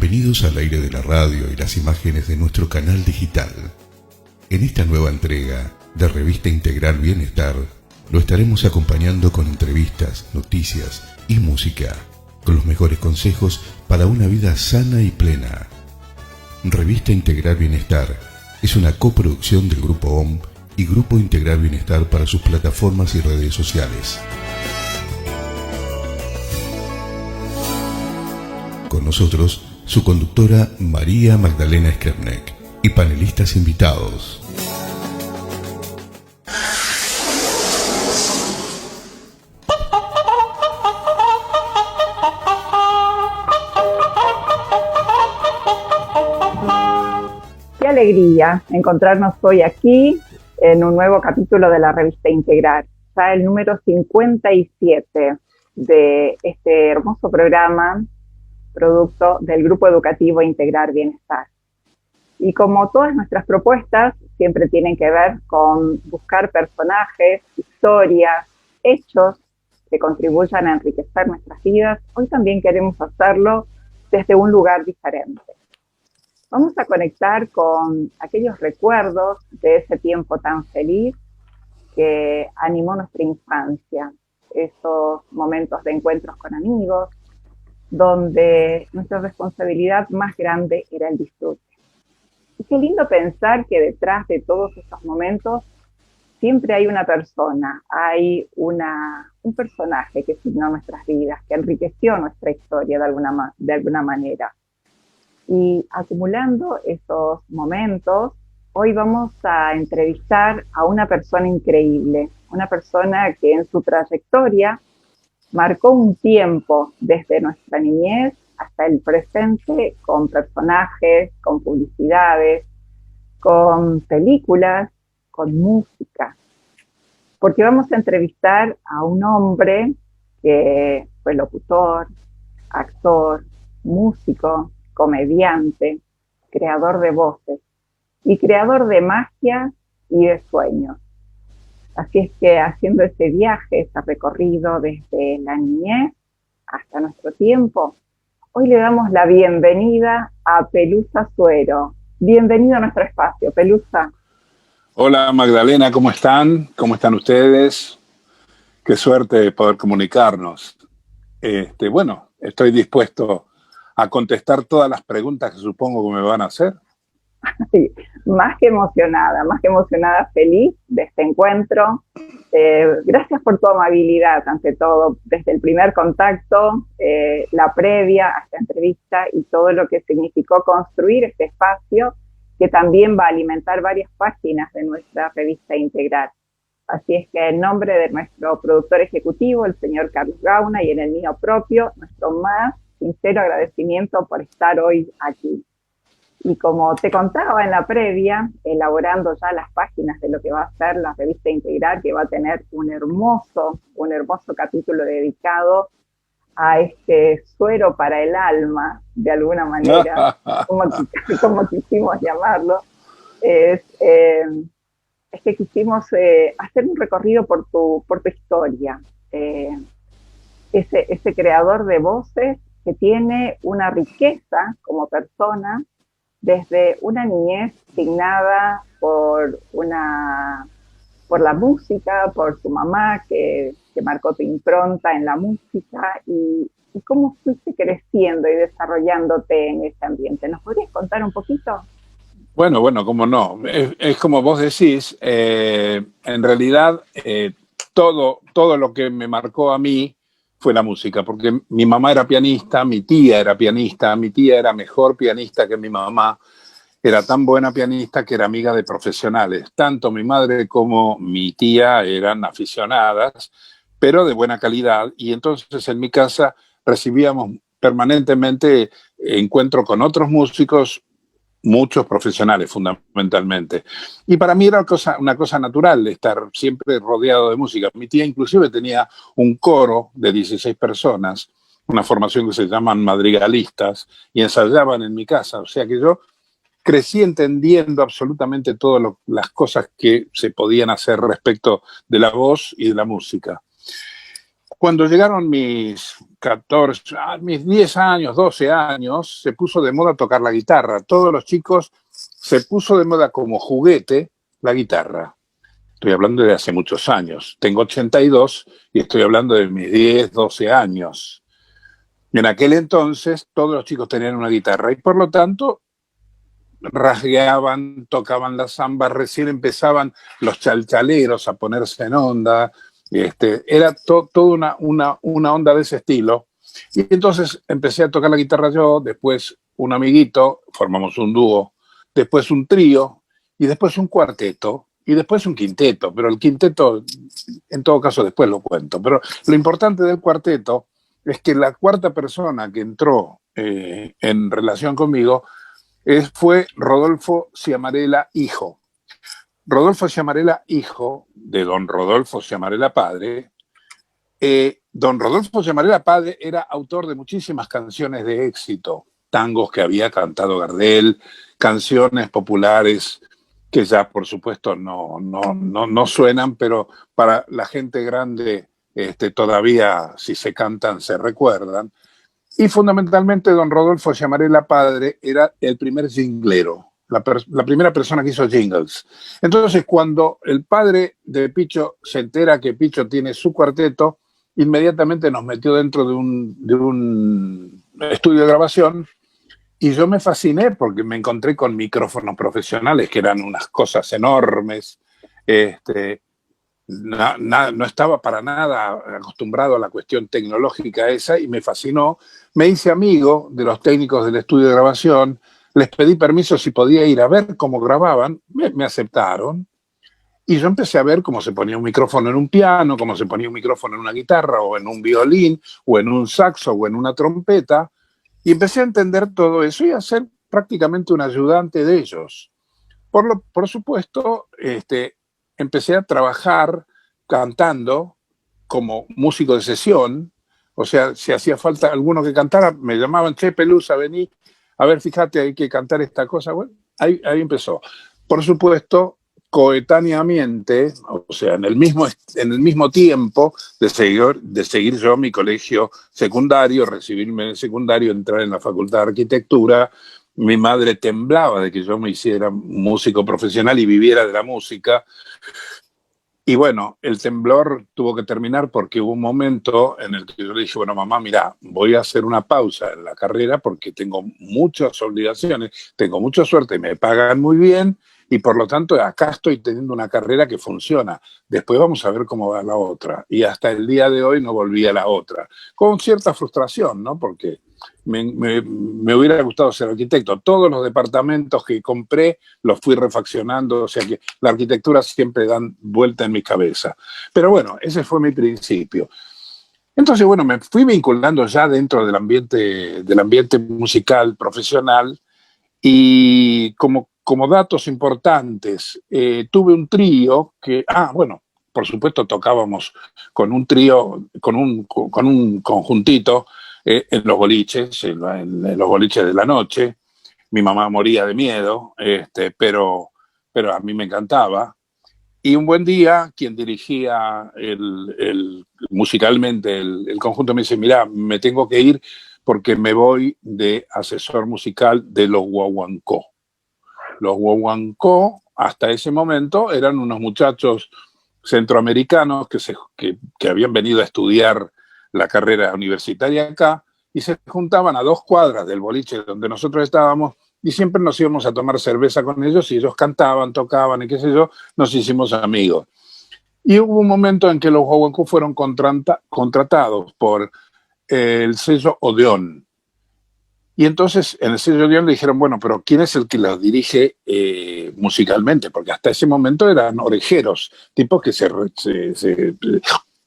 Bienvenidos al aire de la radio y las imágenes de nuestro canal digital. En esta nueva entrega de Revista Integral Bienestar, lo estaremos acompañando con entrevistas, noticias y música, con los mejores consejos para una vida sana y plena. Revista Integral Bienestar es una coproducción del Grupo OM y Grupo Integral Bienestar para sus plataformas y redes sociales. Con nosotros, su conductora María Magdalena Skrepnek y panelistas invitados. Qué alegría encontrarnos hoy aquí en un nuevo capítulo de la Revista Integral, ya el número 57 de este hermoso programa, producto del Grupo Educativo Integral Bienestar. Y como todas nuestras propuestas, siempre tienen que ver con buscar personajes, historias, hechos que contribuyan a enriquecer nuestras vidas, hoy también queremos hacerlo desde un lugar diferente. Vamos a conectar con aquellos recuerdos de ese tiempo tan feliz que animó nuestra infancia, esos momentos de encuentros con amigos, donde nuestra responsabilidad más grande era el disfrute. Y qué lindo pensar que detrás de todos estos momentos siempre hay una persona, hay un personaje que signó nuestras vidas, que enriqueció nuestra historia de alguna manera. Y acumulando esos momentos, hoy vamos a entrevistar a una persona increíble, una persona que en su trayectoria marcó un tiempo desde nuestra niñez hasta el presente con personajes, con publicidades, con películas, con música. Porque vamos a entrevistar a un hombre que fue locutor, actor, músico, comediante, creador de voces y creador de magia y de sueños. Así es que haciendo ese viaje, ese recorrido desde la niñez hasta nuestro tiempo, hoy le damos la bienvenida a Pelusa Suero. Bienvenido a nuestro espacio, Pelusa. Hola Magdalena, ¿cómo están? ¿Cómo están ustedes? Qué suerte de poder comunicarnos. Bueno, estoy dispuesto a contestar todas las preguntas que supongo que me van a hacer. Sí, más que emocionada, feliz de este encuentro. Gracias por tu amabilidad, ante todo, desde el primer contacto, la previa a esta entrevista y todo lo que significó construir este espacio que también va a alimentar varias páginas de nuestra revista Integral. Así es que en nombre de nuestro productor ejecutivo, el señor Carlos Gauna, y en el mío propio, nuestro más sincero agradecimiento por estar hoy aquí. Y como te contaba en la previa, elaborando ya las páginas de lo que va a ser la revista Integral, que va a tener un hermoso capítulo dedicado a este suero para el alma, de alguna manera, como quisimos llamarlo, es que quisimos hacer un recorrido por tu historia. Ese creador de voces que tiene una riqueza como persona, desde una niñez signada por la música, por su mamá que marcó tu impronta en la música, y cómo fuiste creciendo y desarrollándote en ese ambiente. ¿Nos podrías contar un poquito? Bueno, cómo no. Es como vos decís, en realidad todo lo que me marcó a mí fue la música, porque mi mamá era pianista, mi tía era mejor pianista que mi mamá, era tan buena pianista que era amiga de profesionales. Tanto mi madre como mi tía eran aficionadas, pero de buena calidad, y entonces en mi casa recibíamos permanentemente encuentro con otros músicos, muchos profesionales fundamentalmente. Y para mí era una cosa natural estar siempre rodeado de música. Mi tía inclusive tenía un coro de 16 personas, una formación que se llaman madrigalistas, y ensayaban en mi casa. O sea que yo crecí entendiendo absolutamente todas las cosas que se podían hacer respecto de la voz y de la música. Cuando llegaron mis 14, mis 10 años, 12 años, se puso de moda tocar la guitarra. Todos los chicos se puso de moda como juguete la guitarra. Estoy hablando de hace muchos años. Tengo 82 y estoy hablando de mis 10, 12 años. Y en aquel entonces todos los chicos tenían una guitarra y por lo tanto rasgueaban, tocaban la samba, recién empezaban los chalchaleros a ponerse en onda. Era toda una onda de ese estilo. Y entonces empecé a tocar la guitarra yo, después un amiguito, formamos un dúo, después un trío, y después un cuarteto, y después un quinteto. Pero el quinteto, en todo caso, después lo cuento. Pero lo importante del cuarteto es que la cuarta persona que entró en relación conmigo fue Rodolfo Ciamarela, hijo. Rodolfo Ciamarela, hijo de don Rodolfo Ciamarela, padre. Don Rodolfo Ciamarela, padre, era autor de muchísimas canciones de éxito, tangos que había cantado Gardel, canciones populares que ya, por supuesto, no suenan, pero para la gente grande todavía, si se cantan, se recuerdan. Y fundamentalmente, don Rodolfo Ciamarela, padre, era el primer jinglero, la primera persona que hizo jingles. Entonces, cuando el padre de Picho se entera que Picho tiene su cuarteto, inmediatamente nos metió dentro de un estudio de grabación y yo me fasciné porque me encontré con micrófonos profesionales que eran unas cosas enormes. No estaba para nada acostumbrado a la cuestión tecnológica esa y me fascinó. Me hice amigo de los técnicos del estudio de grabación, les pedí permiso si podía ir a ver cómo grababan, me aceptaron y yo empecé a ver cómo se ponía un micrófono en un piano, cómo se ponía un micrófono en una guitarra o en un violín o en un saxo o en una trompeta y empecé a entender todo eso y a ser prácticamente un ayudante de ellos. Por supuesto, empecé a trabajar cantando como músico de sesión, o sea, si hacía falta alguno que cantara, me llamaban, che, Pelusa, vení, a ver, fíjate, hay que cantar esta cosa. Bueno, ahí empezó. Por supuesto, coetáneamente, o sea, en el mismo tiempo de seguir yo mi colegio secundario, recibirme en el secundario, entrar en la Facultad de Arquitectura, mi madre temblaba de que yo me hiciera músico profesional y viviera de la música. Y bueno, el temblor tuvo que terminar porque hubo un momento en el que yo le dije, bueno, mamá, mira, voy a hacer una pausa en la carrera porque tengo muchas obligaciones, tengo mucha suerte, me pagan muy bien y por lo tanto acá estoy teniendo una carrera que funciona. Después vamos a ver cómo va la otra. Y hasta el día de hoy no volví a la otra. Con cierta frustración, ¿no? Porque me hubiera gustado ser arquitecto. Todos los departamentos que compré los fui refaccionando, o sea que la arquitectura siempre da vuelta en mi cabeza. Pero bueno, ese fue mi principio. Entonces, bueno, me fui vinculando ya dentro del ambiente musical profesional y como datos importantes, tuve un trío que, bueno, por supuesto tocábamos con un trío, con un conjuntito, en los boliches, en los boliches de la noche. Mi mamá moría de miedo, pero a mí me encantaba. Y un buen día, quien dirigía musicalmente el conjunto me dice, mira, me tengo que ir porque me voy de asesor musical de los Guaguancó. Los Guaguancó, hasta ese momento, eran unos muchachos centroamericanos que habían venido a estudiar la carrera universitaria acá y se juntaban a 2 cuadras del boliche donde nosotros estábamos y siempre nos íbamos a tomar cerveza con ellos y ellos cantaban, tocaban y qué sé yo, nos hicimos amigos. Y hubo un momento en que los Guaguancó fueron contratados por el sello Odeón. Y entonces en el sello Odeón le dijeron, bueno, pero ¿quién es el que los dirige musicalmente? Porque hasta ese momento eran orejeros, tipos que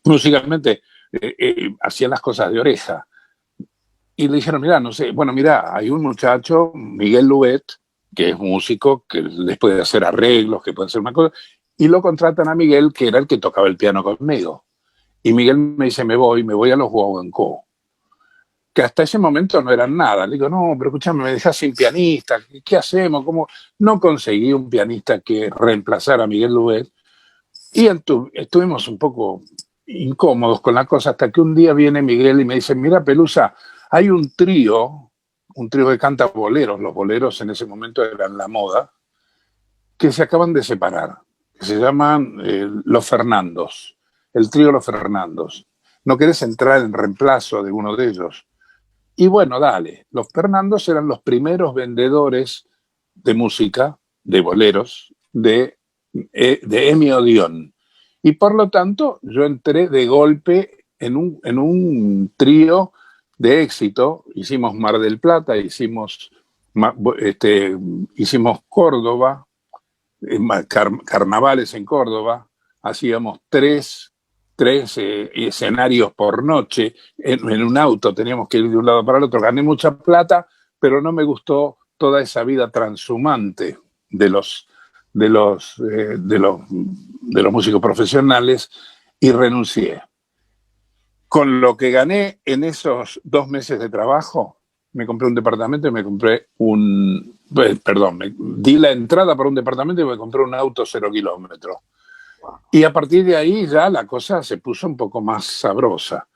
musicalmente hacían las cosas de oreja. Y le dijeron, mira, no sé, bueno, mira, hay un muchacho, Miguel Luet, que es músico, que les puede hacer arreglos, que puede hacer una cosa, y lo contratan a Miguel, que era el que tocaba el piano conmigo. Y Miguel me dice, me voy a los Guaguancó, que hasta ese momento no eran nada. Le digo, no, pero escúchame, me dejas sin pianista, ¿qué hacemos? ¿Cómo? No conseguí un pianista que reemplazara a Miguel Luet, y estuvimos un poco incómodos con la cosa, hasta que un día viene Miguel y me dice, mira, Pelusa, hay un trío que canta boleros, los boleros en ese momento eran la moda, que se acaban de separar, que se llaman Los Fernandos, el trío Los Fernandos. ¿No querés entrar en reemplazo de uno de ellos? Y bueno, dale, los Fernandos eran los primeros vendedores de música, de boleros, de Emi Odeon. Y por lo tanto, yo entré de golpe en un trío de éxito. Hicimos Mar del Plata, hicimos Córdoba, carnavales en Córdoba, hacíamos tres escenarios por noche, en un auto teníamos que ir de un lado para el otro. Gané mucha plata, pero no me gustó toda esa vida transhumante de los músicos profesionales y renuncié. Con lo que gané en esos 2 meses de trabajo, me compré un departamento y me compré me di la entrada para un departamento y me compré un auto 0 kilómetros. Y a partir de ahí ya la cosa se puso un poco más sabrosa.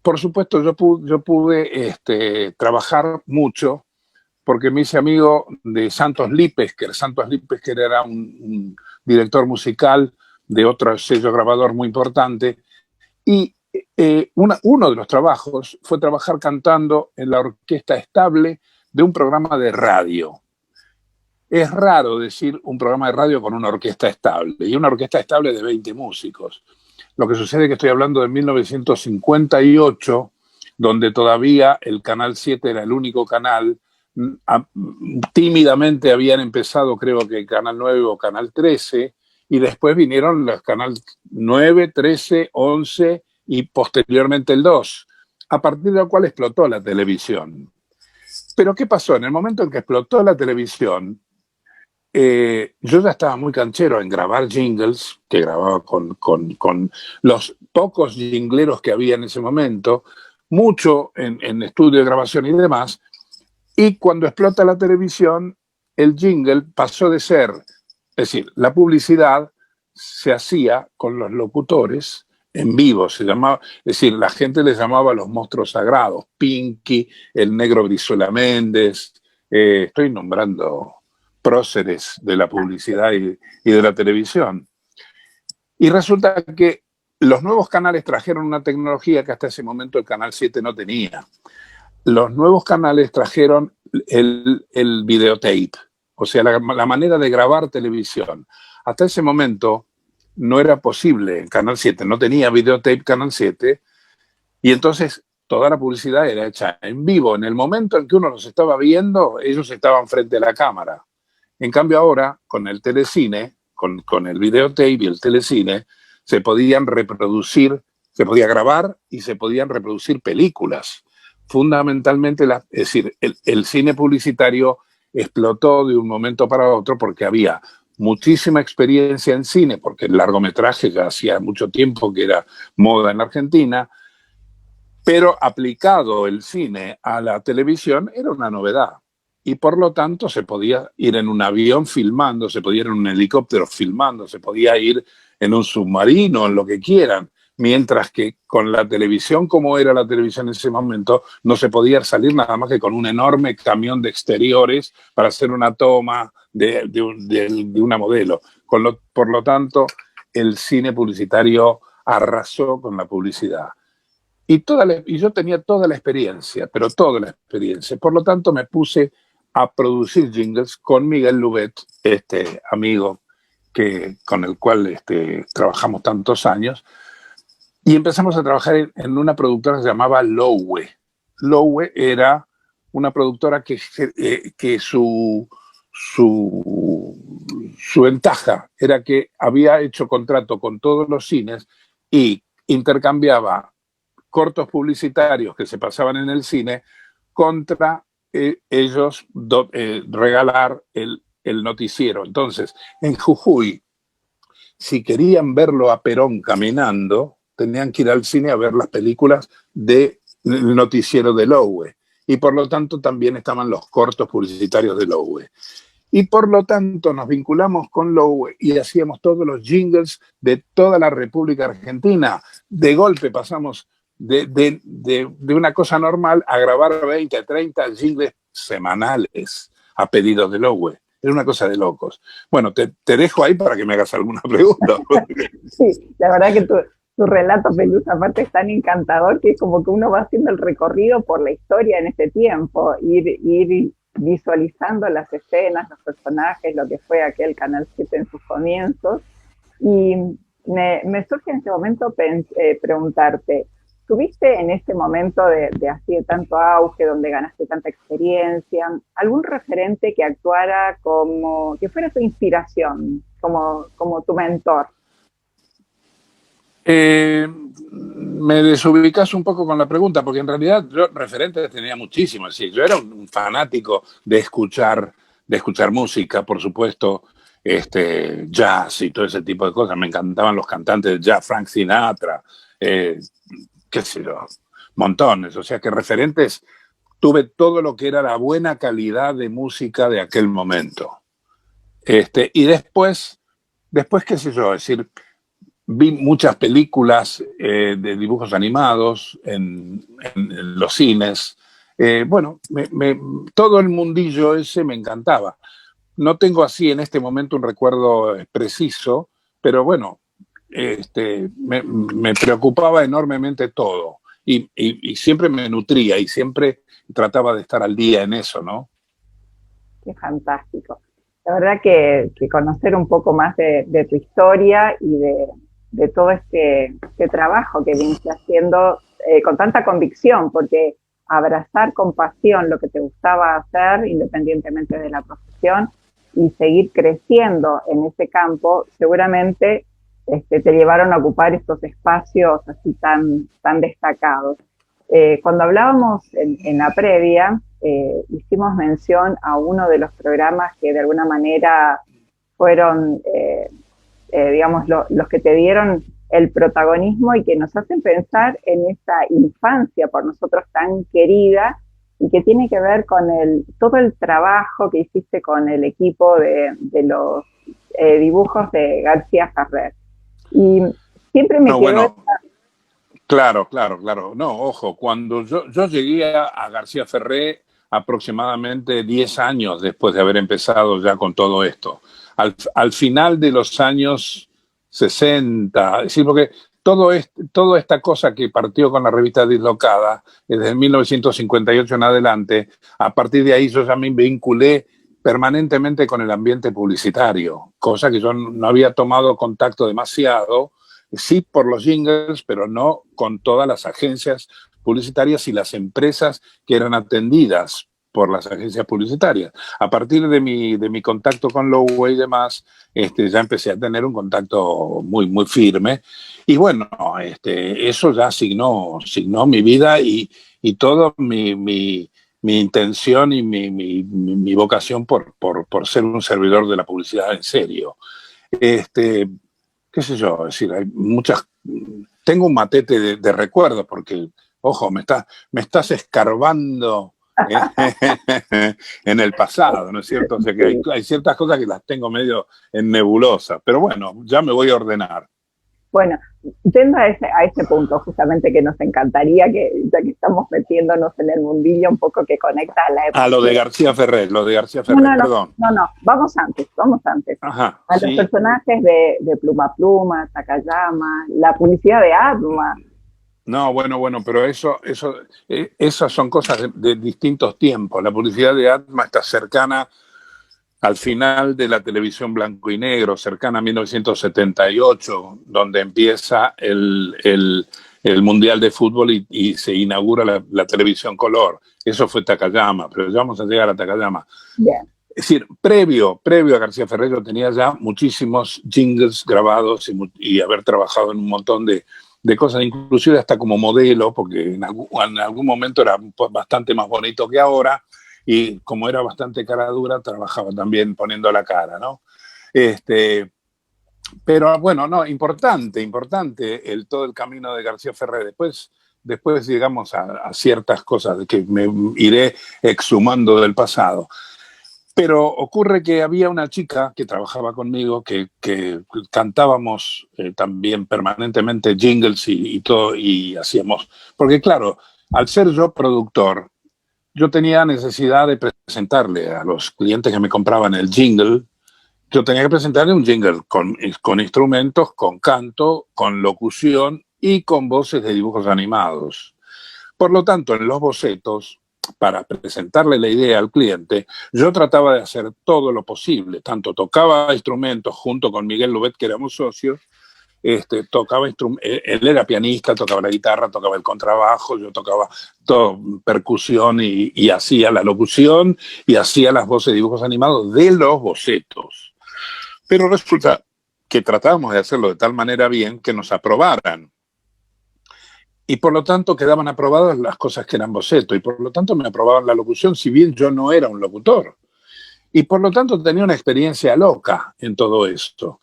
Por supuesto, yo pude trabajar mucho porque me hice amigo de Santos Lipesker. Santos Lipesker era un director musical de otro sello grabador muy importante. Y uno de los trabajos fue trabajar cantando en la orquesta estable de un programa de radio. Es raro decir un programa de radio con una orquesta estable, y una orquesta estable de 20 músicos. Lo que sucede es que estoy hablando de 1958, donde todavía el Canal 7 era el único canal. Tímidamente habían empezado, creo que Canal 9 o Canal 13, y después vinieron los Canal 9, 13, 11 y posteriormente el 2, a partir del cual explotó la televisión. Pero ¿qué pasó? En el momento en que explotó la televisión, yo ya estaba muy canchero en grabar jingles, que grababa con los pocos jingleros que había en ese momento, mucho en estudio de grabación y demás, y cuando explota la televisión, el jingle pasó de ser, es decir, la publicidad se hacía con los locutores en vivo, se llamaba, es decir, la gente les llamaba los monstruos sagrados, Pinky, el negro Brizuela Méndez, estoy nombrando próceres de la publicidad y de la televisión. Y resulta que los nuevos canales trajeron una tecnología que hasta ese momento el Canal 7 no tenía. Los nuevos canales trajeron el videotape, o sea, la manera de grabar televisión. Hasta ese momento no era posible en Canal 7, no tenía videotape Canal 7, y entonces toda la publicidad era hecha en vivo. En el momento en que uno los estaba viendo, ellos estaban frente a la cámara. En cambio ahora, con el telecine, con el videotape y el telecine, se podían reproducir, se podía grabar y se podían reproducir películas. Fundamentalmente, es decir, el cine publicitario explotó de un momento para otro porque había muchísima experiencia en cine, porque el largometraje ya hacía mucho tiempo que era moda en Argentina, pero aplicado el cine a la televisión era una novedad. Y por lo tanto se podía ir en un avión filmando, se podía ir en un helicóptero filmando, se podía ir en un submarino, en lo que quieran. Mientras que con la televisión, como era la televisión en ese momento, no se podía salir nada más que con un enorme camión de exteriores para hacer una toma de una modelo. Por lo tanto, el cine publicitario arrasó con la publicidad. Y yo tenía toda la experiencia, pero toda la experiencia. Por lo tanto, me puse a producir jingles con Miguel Lubet, amigo con el cual trabajamos tantos años. Y empezamos a trabajar en una productora que se llamaba Lowe. Lowe era una productora que su ventaja era que había hecho contrato con todos los cines y intercambiaba cortos publicitarios que se pasaban en el cine contra ellos regalar el noticiero. Entonces, en Jujuy, si querían verlo a Perón caminando, tenían que ir al cine a ver las películas del noticiero de Lowe. Y por lo tanto también estaban los cortos publicitarios de Lowe. y por lo tanto nos vinculamos con Lowe y hacíamos todos los jingles de toda la República Argentina. De golpe pasamos de una cosa normal a grabar 20, 30 jingles semanales a pedido de Lowe. Era una cosa de locos. Bueno, te dejo ahí para que me hagas alguna pregunta. Sí, la verdad que tu relato, Pelusa, aparte es tan encantador que es como que uno va haciendo el recorrido por la historia en ese tiempo, ir visualizando las escenas, los personajes, lo que fue aquel Canal 7 en sus comienzos. Y me surge en este momento preguntarte, ¿tuviste en este momento de así de tanto auge, donde ganaste tanta experiencia, algún referente que actuara como, que fuera tu inspiración, como tu mentor? Me desubicas un poco con la pregunta, porque en realidad yo referentes tenía muchísimo. Es decir, yo era un fanático de escuchar música, por supuesto, jazz y todo ese tipo de cosas. Me encantaban los cantantes de jazz, Frank Sinatra, qué sé yo, montones. O sea que referentes, tuve todo lo que era la buena calidad de música de aquel momento. Y después, qué sé yo, es decir, vi muchas películas de dibujos animados en los cines. Bueno, todo el mundillo ese me encantaba. No tengo así en este momento un recuerdo preciso, pero bueno, me preocupaba enormemente todo. Y siempre me nutría y siempre trataba de estar al día en eso, ¿no? Qué fantástico. La verdad que conocer un poco más de tu historia y de todo este trabajo que viniste haciendo con tanta convicción, porque abrazar con pasión lo que te gustaba hacer, independientemente de la profesión, y seguir creciendo en ese campo, seguramente te llevaron a ocupar estos espacios así tan destacados. Cuando hablábamos en la previa, hicimos mención a uno de los programas que de alguna manera fueron digamos, los que te dieron el protagonismo y que nos hacen pensar en esa infancia por nosotros tan querida y que tiene que ver con todo el trabajo que hiciste con el equipo de los dibujos de García Ferrer. Y siempre me quedó... Bueno, claro. No, ojo, cuando yo llegué a García Ferré aproximadamente 10 años después de haber empezado ya con todo esto. Al final de los años 60, es decir, porque toda esta cosa que partió con la revista Dislocada, desde 1958 en adelante, a partir de ahí yo ya me vinculé permanentemente con el ambiente publicitario, cosa que yo no había tomado contacto demasiado, sí por los jingles, pero no con todas las agencias publicitarias y las empresas que eran atendidas por las agencias publicitarias. A partir de mi contacto con Lowe y demás, ya empecé a tener un contacto muy, muy firme. Y bueno, eso ya signó mi vida y toda mi intención y mi vocación por ser un servidor de la publicidad en serio. Qué sé yo, es decir, hay muchas... Tengo un matete de recuerdos porque, ojo, me estás escarbando en el pasado, ¿no es cierto? O sea que hay ciertas cosas que las tengo medio en nebulosa, pero bueno, ya me voy a ordenar. Bueno, yendo a ese punto justamente que nos encantaría, ya que estamos metiéndonos en el mundillo un poco que conecta a la época. Lo de García Ferrer, perdón. No, vamos antes. Ajá, a los personajes de Pluma Pluma, Takayama, la publicidad de Atma. No, bueno, pero esas son cosas de distintos tiempos. La publicidad de Atma está cercana al final de la televisión blanco y negro, cercana a 1978, donde empieza el Mundial de Fútbol y se inaugura la televisión color. Eso fue Takayama, pero ya vamos a llegar a Takayama. Bien. Es decir, previo a García Ferrer yo tenía ya muchísimos jingles grabados y haber trabajado en un montón de cosas, inclusive hasta como modelo, porque en algún momento era bastante más bonito que ahora, y como era bastante cara dura, trabajaba también poniendo la cara, ¿no? Pero bueno, no, importante todo el camino de García Ferrer. Después llegamos a ciertas cosas que me iré exhumando del pasado. Pero ocurre que había una chica que trabajaba conmigo que cantábamos también permanentemente jingles y todo, y hacíamos. Porque, claro, al ser yo productor, yo tenía necesidad de presentarle a los clientes que me compraban el jingle. Yo tenía que presentarle un jingle con instrumentos, con canto, con locución y con voces de dibujos animados. Por lo tanto, en los bocetos, para presentarle la idea al cliente, yo trataba de hacer todo lo posible. Tanto tocaba instrumentos junto con Miguel Lubet, que éramos socios, él era pianista, tocaba la guitarra, tocaba el contrabajo, yo tocaba todo, percusión y hacía la locución y hacía las voces de dibujos animados de los bocetos. Pero resulta que tratábamos de hacerlo de tal manera bien que nos aprobaran. Y por lo tanto quedaban aprobadas las cosas que eran boceto, y por lo tanto me aprobaban la locución, si bien yo no era un locutor. Y por lo tanto tenía una experiencia loca en todo esto.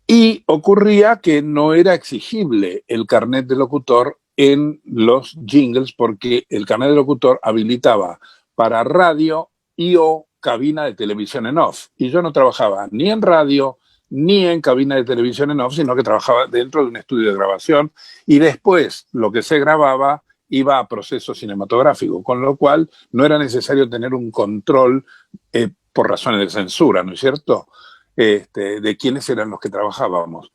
Y ocurría que no era exigible el carnet de locutor en los jingles, porque el carnet de locutor habilitaba para radio y o cabina de televisión en off. Y yo no trabajaba ni en radio ni en cabina de televisión en off, sino que trabajaba dentro de un estudio de grabación, y después lo que se grababa iba a proceso cinematográfico, con lo cual no era necesario tener un control por razones de censura, ¿no es cierto?, de quiénes eran los que trabajábamos.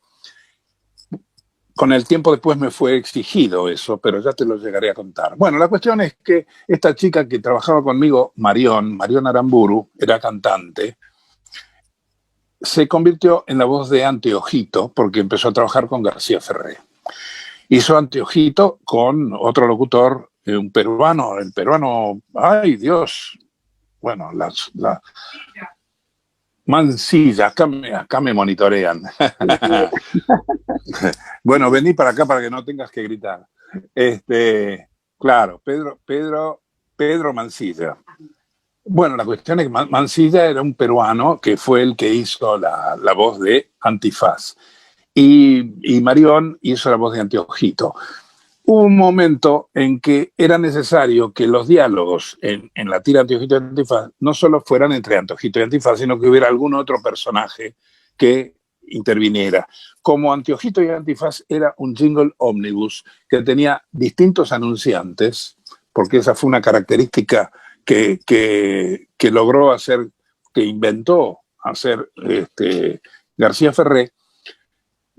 Con el tiempo después me fue exigido eso, pero ya te lo llegaré a contar. Bueno, la cuestión es que esta chica que trabajaba conmigo, Marión Aramburu, era cantante, se convirtió en la voz de Anteojito porque empezó a trabajar con García Ferré. Hizo Anteojito con otro locutor, un peruano, el peruano, ay Dios, bueno, Mansilla, acá me monitorean. Bueno, vení para acá para que no tengas que gritar. Claro, Pedro Mansilla. Bueno, la cuestión es que Mansilla era un peruano que fue el que hizo la voz de Antifaz. Y Marión hizo la voz de Anteojito. Hubo un momento en que era necesario que los diálogos en la tira Anteojito y Antifaz no solo fueran entre Anteojito y Antifaz, sino que hubiera algún otro personaje que interviniera. Como Anteojito y Antifaz era un jingle ómnibus que tenía distintos anunciantes, porque esa fue una característica que logró hacer, que inventó hacer García Ferré.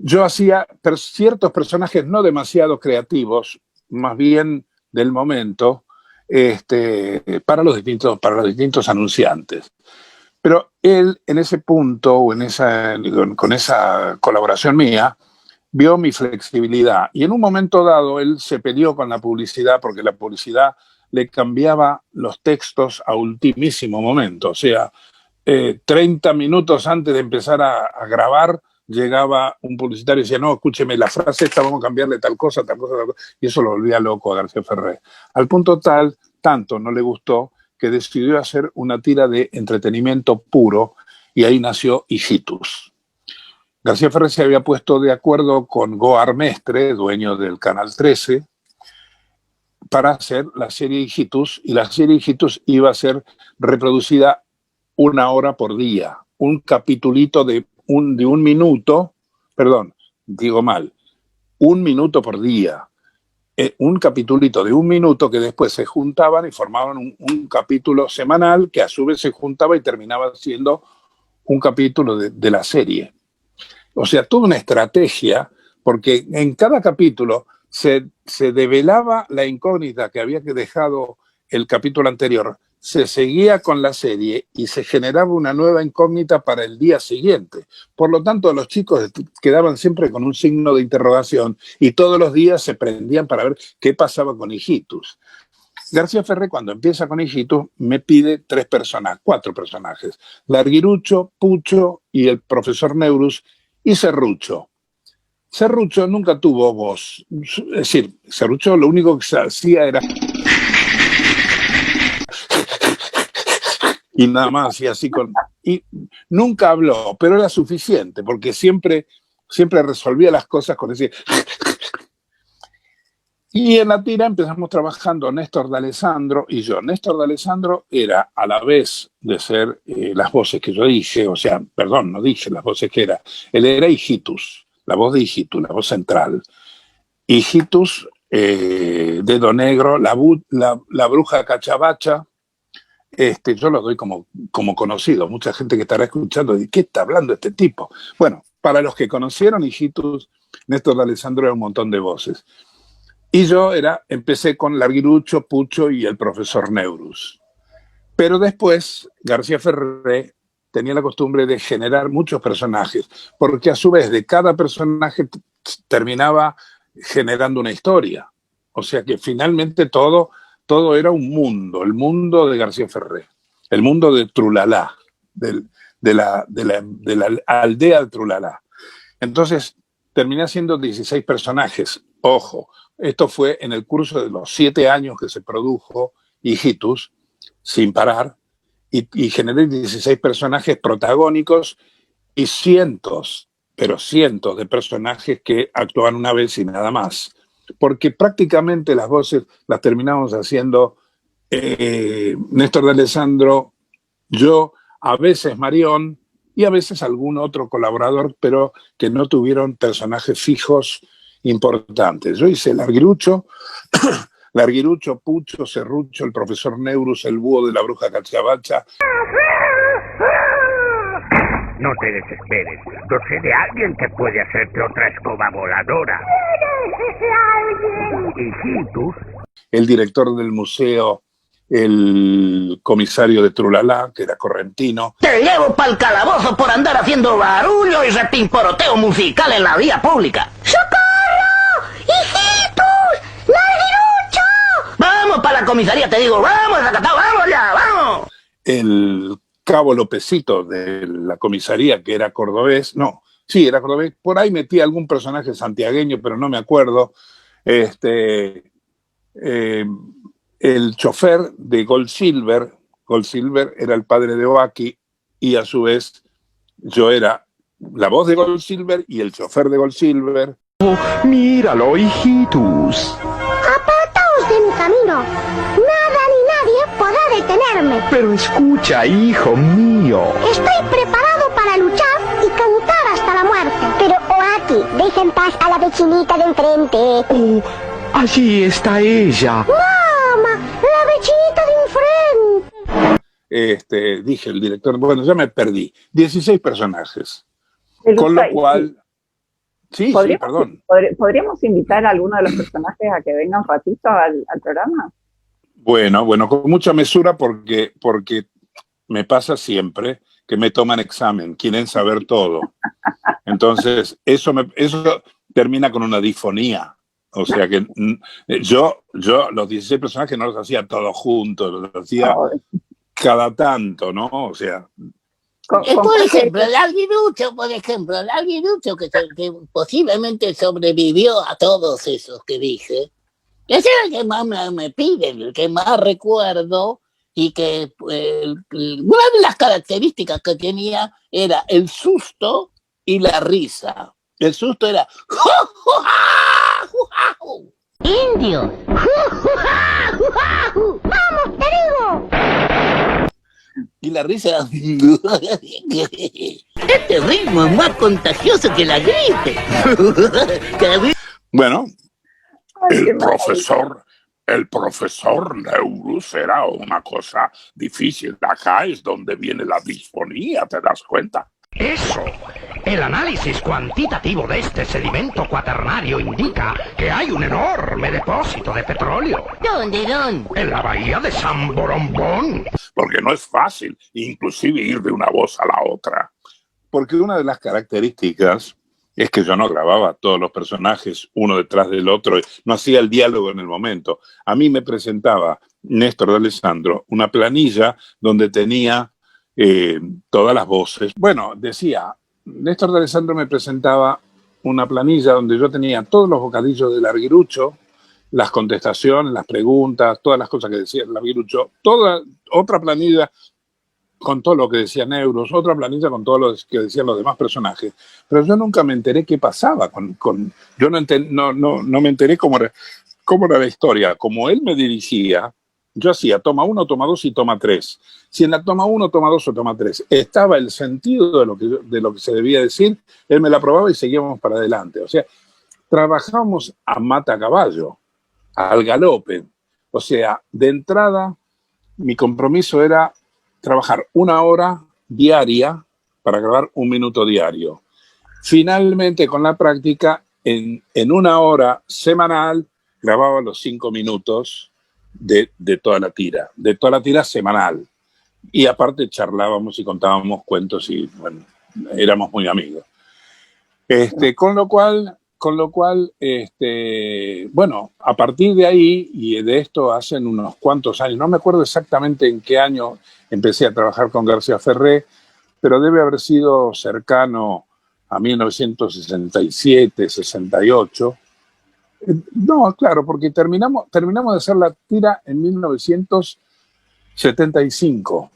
Yo hacía ciertos personajes no demasiado creativos, más bien del momento, para los distintos anunciantes. Pero él, en ese punto, o con esa colaboración mía, vio mi flexibilidad. Y en un momento dado, él se peleó con la publicidad, porque la publicidad le cambiaba los textos a ultimísimo momento. O sea, 30 minutos antes de empezar a grabar, llegaba un publicitario y decía, no, escúcheme, la frase esta vamos a cambiarle tal cosa, tal cosa, tal cosa. Y eso lo volvía loco a García Ferré. Al punto tanto no le gustó, que decidió hacer una tira de entretenimiento puro, y ahí nació Hijitus. García Ferré se había puesto de acuerdo con Goar Mestre, dueño del Canal 13, para hacer la serie Hijitus, y la serie Hijitus iba a ser reproducida 1 hora por día, un capitulito de un minuto, perdón, digo mal, 1 minuto por día, un capitulito de 1 minuto que después se juntaban y formaban un capítulo semanal que a su vez se juntaba y terminaba siendo un capítulo de la serie. O sea, toda una estrategia, porque en cada capítulo se develaba la incógnita que había dejado el capítulo anterior, se seguía con la serie y se generaba una nueva incógnita para el día siguiente. Por lo tanto, los chicos quedaban siempre con un signo de interrogación y todos los días se prendían para ver qué pasaba con Hijitus. García Ferré, cuando empieza con Hijitus, me pide 4 personajes. Larguirucho, Pucho y el profesor Neurus y Serrucho. Serrucho nunca tuvo voz. Es decir, Serrucho lo único que se hacía era... y nada más, y nunca habló, pero era suficiente, porque siempre resolvía las cosas con ese... Y en la tira empezamos trabajando Néstor D'Alessandro y yo. Néstor D'Alessandro era, a la vez de ser las voces que yo dije, o sea, perdón, no dije las voces que era, él era Hijitus, la voz de Hijitus, la voz central. Hijitus, Dedo Negro, la bruja Cachabacha, yo lo doy como conocido. Mucha gente que estará escuchando, ¿de qué está hablando este tipo? Bueno, para los que conocieron Hijitus, Néstor D'Alessandro era un montón de voces. Y yo empecé con Larguirucho, Pucho y el profesor Neurus. Pero después García Ferré tenía la costumbre de generar muchos personajes, porque a su vez de cada personaje terminaba generando una historia. O sea que finalmente todo era un mundo, el mundo de García Ferré, el mundo de Trulalá, de la aldea de Trulalá. Entonces terminé haciendo 16 personajes. Ojo, esto fue en el curso de los 7 años que se produjo Hijitus, sin parar, y generé 16 personajes protagónicos y cientos, pero cientos de personajes que actuaban una vez y nada más. Porque prácticamente las voces las terminamos haciendo Néstor D'Alessandro, yo, a veces Marión y a veces algún otro colaborador, pero que no tuvieron personajes fijos importantes. Yo hice Larguirucho, Pucho, Serrucho, el profesor Neurus, el búho de la bruja Cachabacha. No te desesperes. Yo sé de alguien que puede hacerte otra escoba voladora. ¿Quién es ese alguien? Hijitus. El director del museo, el comisario de Trulalá, que era correntino. Te llevo pa'l calabozo por andar haciendo barullo y repimporoteo musical en la vía pública. ¡Socorro! ¡Hijitus! ¡Larguirucho! Vamos para la comisaría, te digo, vamos, Zacatau, vamos ya, vamos. El cabo Lopecito de la comisaría, que era cordobés, no, sí, era cordobés, por ahí metí algún personaje santiagueño, pero no me acuerdo. El chofer de Gold Silver era el padre de Oaki, y a su vez yo era la voz de Gold Silver y el chofer de Gold Silver. Oh, míralo, Hijitus. ¡Apartaos de mi camino! Nada ni nadie podrá detenerme. Pero escucha, hijo mío. Estoy preparado para luchar y cantar hasta la muerte. Pero, Oaki, deja en paz a la vecinita de enfrente. Oh, allí está ella. ¡Mamá! ¡La vecinita de enfrente! Dije el director, bueno, ya me perdí. 16 personajes. Con lo cual... Sí, perdón. ¿Podríamos invitar a alguno de los personajes a que venga un ratito al programa? Bueno, con mucha mesura porque me pasa siempre que me toman examen, quieren saber todo. Entonces, eso termina con una disfonía. O sea que yo los 16 personajes no los hacía todos juntos, los hacía cada tanto, ¿no? O sea... Por ejemplo, el Larguirucho, que posiblemente sobrevivió a todos esos que dije. Ese es el que más me piden, el que más recuerdo, y que una de las características que tenía era el susto y la risa. El susto era ¡Indio! ¡Vamos, te digo! Y la risa este ritmo es más contagioso que la gripe. Bueno, el profesor Neurus era una cosa difícil. Acá es donde viene la disfonía, ¿te das cuenta? Eso. El análisis cuantitativo de este sedimento cuaternario indica que hay un enorme depósito de petróleo. ¿Dónde? En la bahía de San Borombón. Porque no es fácil, inclusive, ir de una voz a la otra. Porque una de las características es que yo no grababa todos los personajes uno detrás del otro, no hacía el diálogo en el momento. A mí me presentaba Néstor D'Alessandro una planilla donde tenía todas las voces. Bueno, decía, Néstor D'Alessandro me presentaba una planilla donde yo tenía todos los bocadillos de Larguirucho, las contestaciones, las preguntas, todas las cosas que decía Larguirucho, toda otra planilla con todo lo que decía Neurus, otra planilla con todo lo que decían los demás personajes. Pero yo nunca me enteré qué pasaba yo no me enteré cómo ¿Cómo era la historia? Como él me dirigía, yo hacía toma 1, toma 2 y toma 3. Si en la toma 1, toma 2 o toma 3 estaba el sentido de lo que se debía decir, él me la aprobaba y seguíamos para adelante. O sea, trabajábamos a mata caballo, al galope. O sea, de entrada, mi compromiso era trabajar 1 hora diaria para grabar 1 minuto diario. Finalmente, con la práctica, en 1 hora semanal, grababa los 5 minutos de toda la tira semanal. Y aparte charlábamos y contábamos cuentos y, bueno, éramos muy amigos. Con lo cual, bueno, a partir de ahí, y de esto hacen unos cuantos años, no me acuerdo exactamente en qué año empecé a trabajar con García Ferré, pero debe haber sido cercano a 1967, 68. No, claro, porque terminamos de hacer la tira en 1975.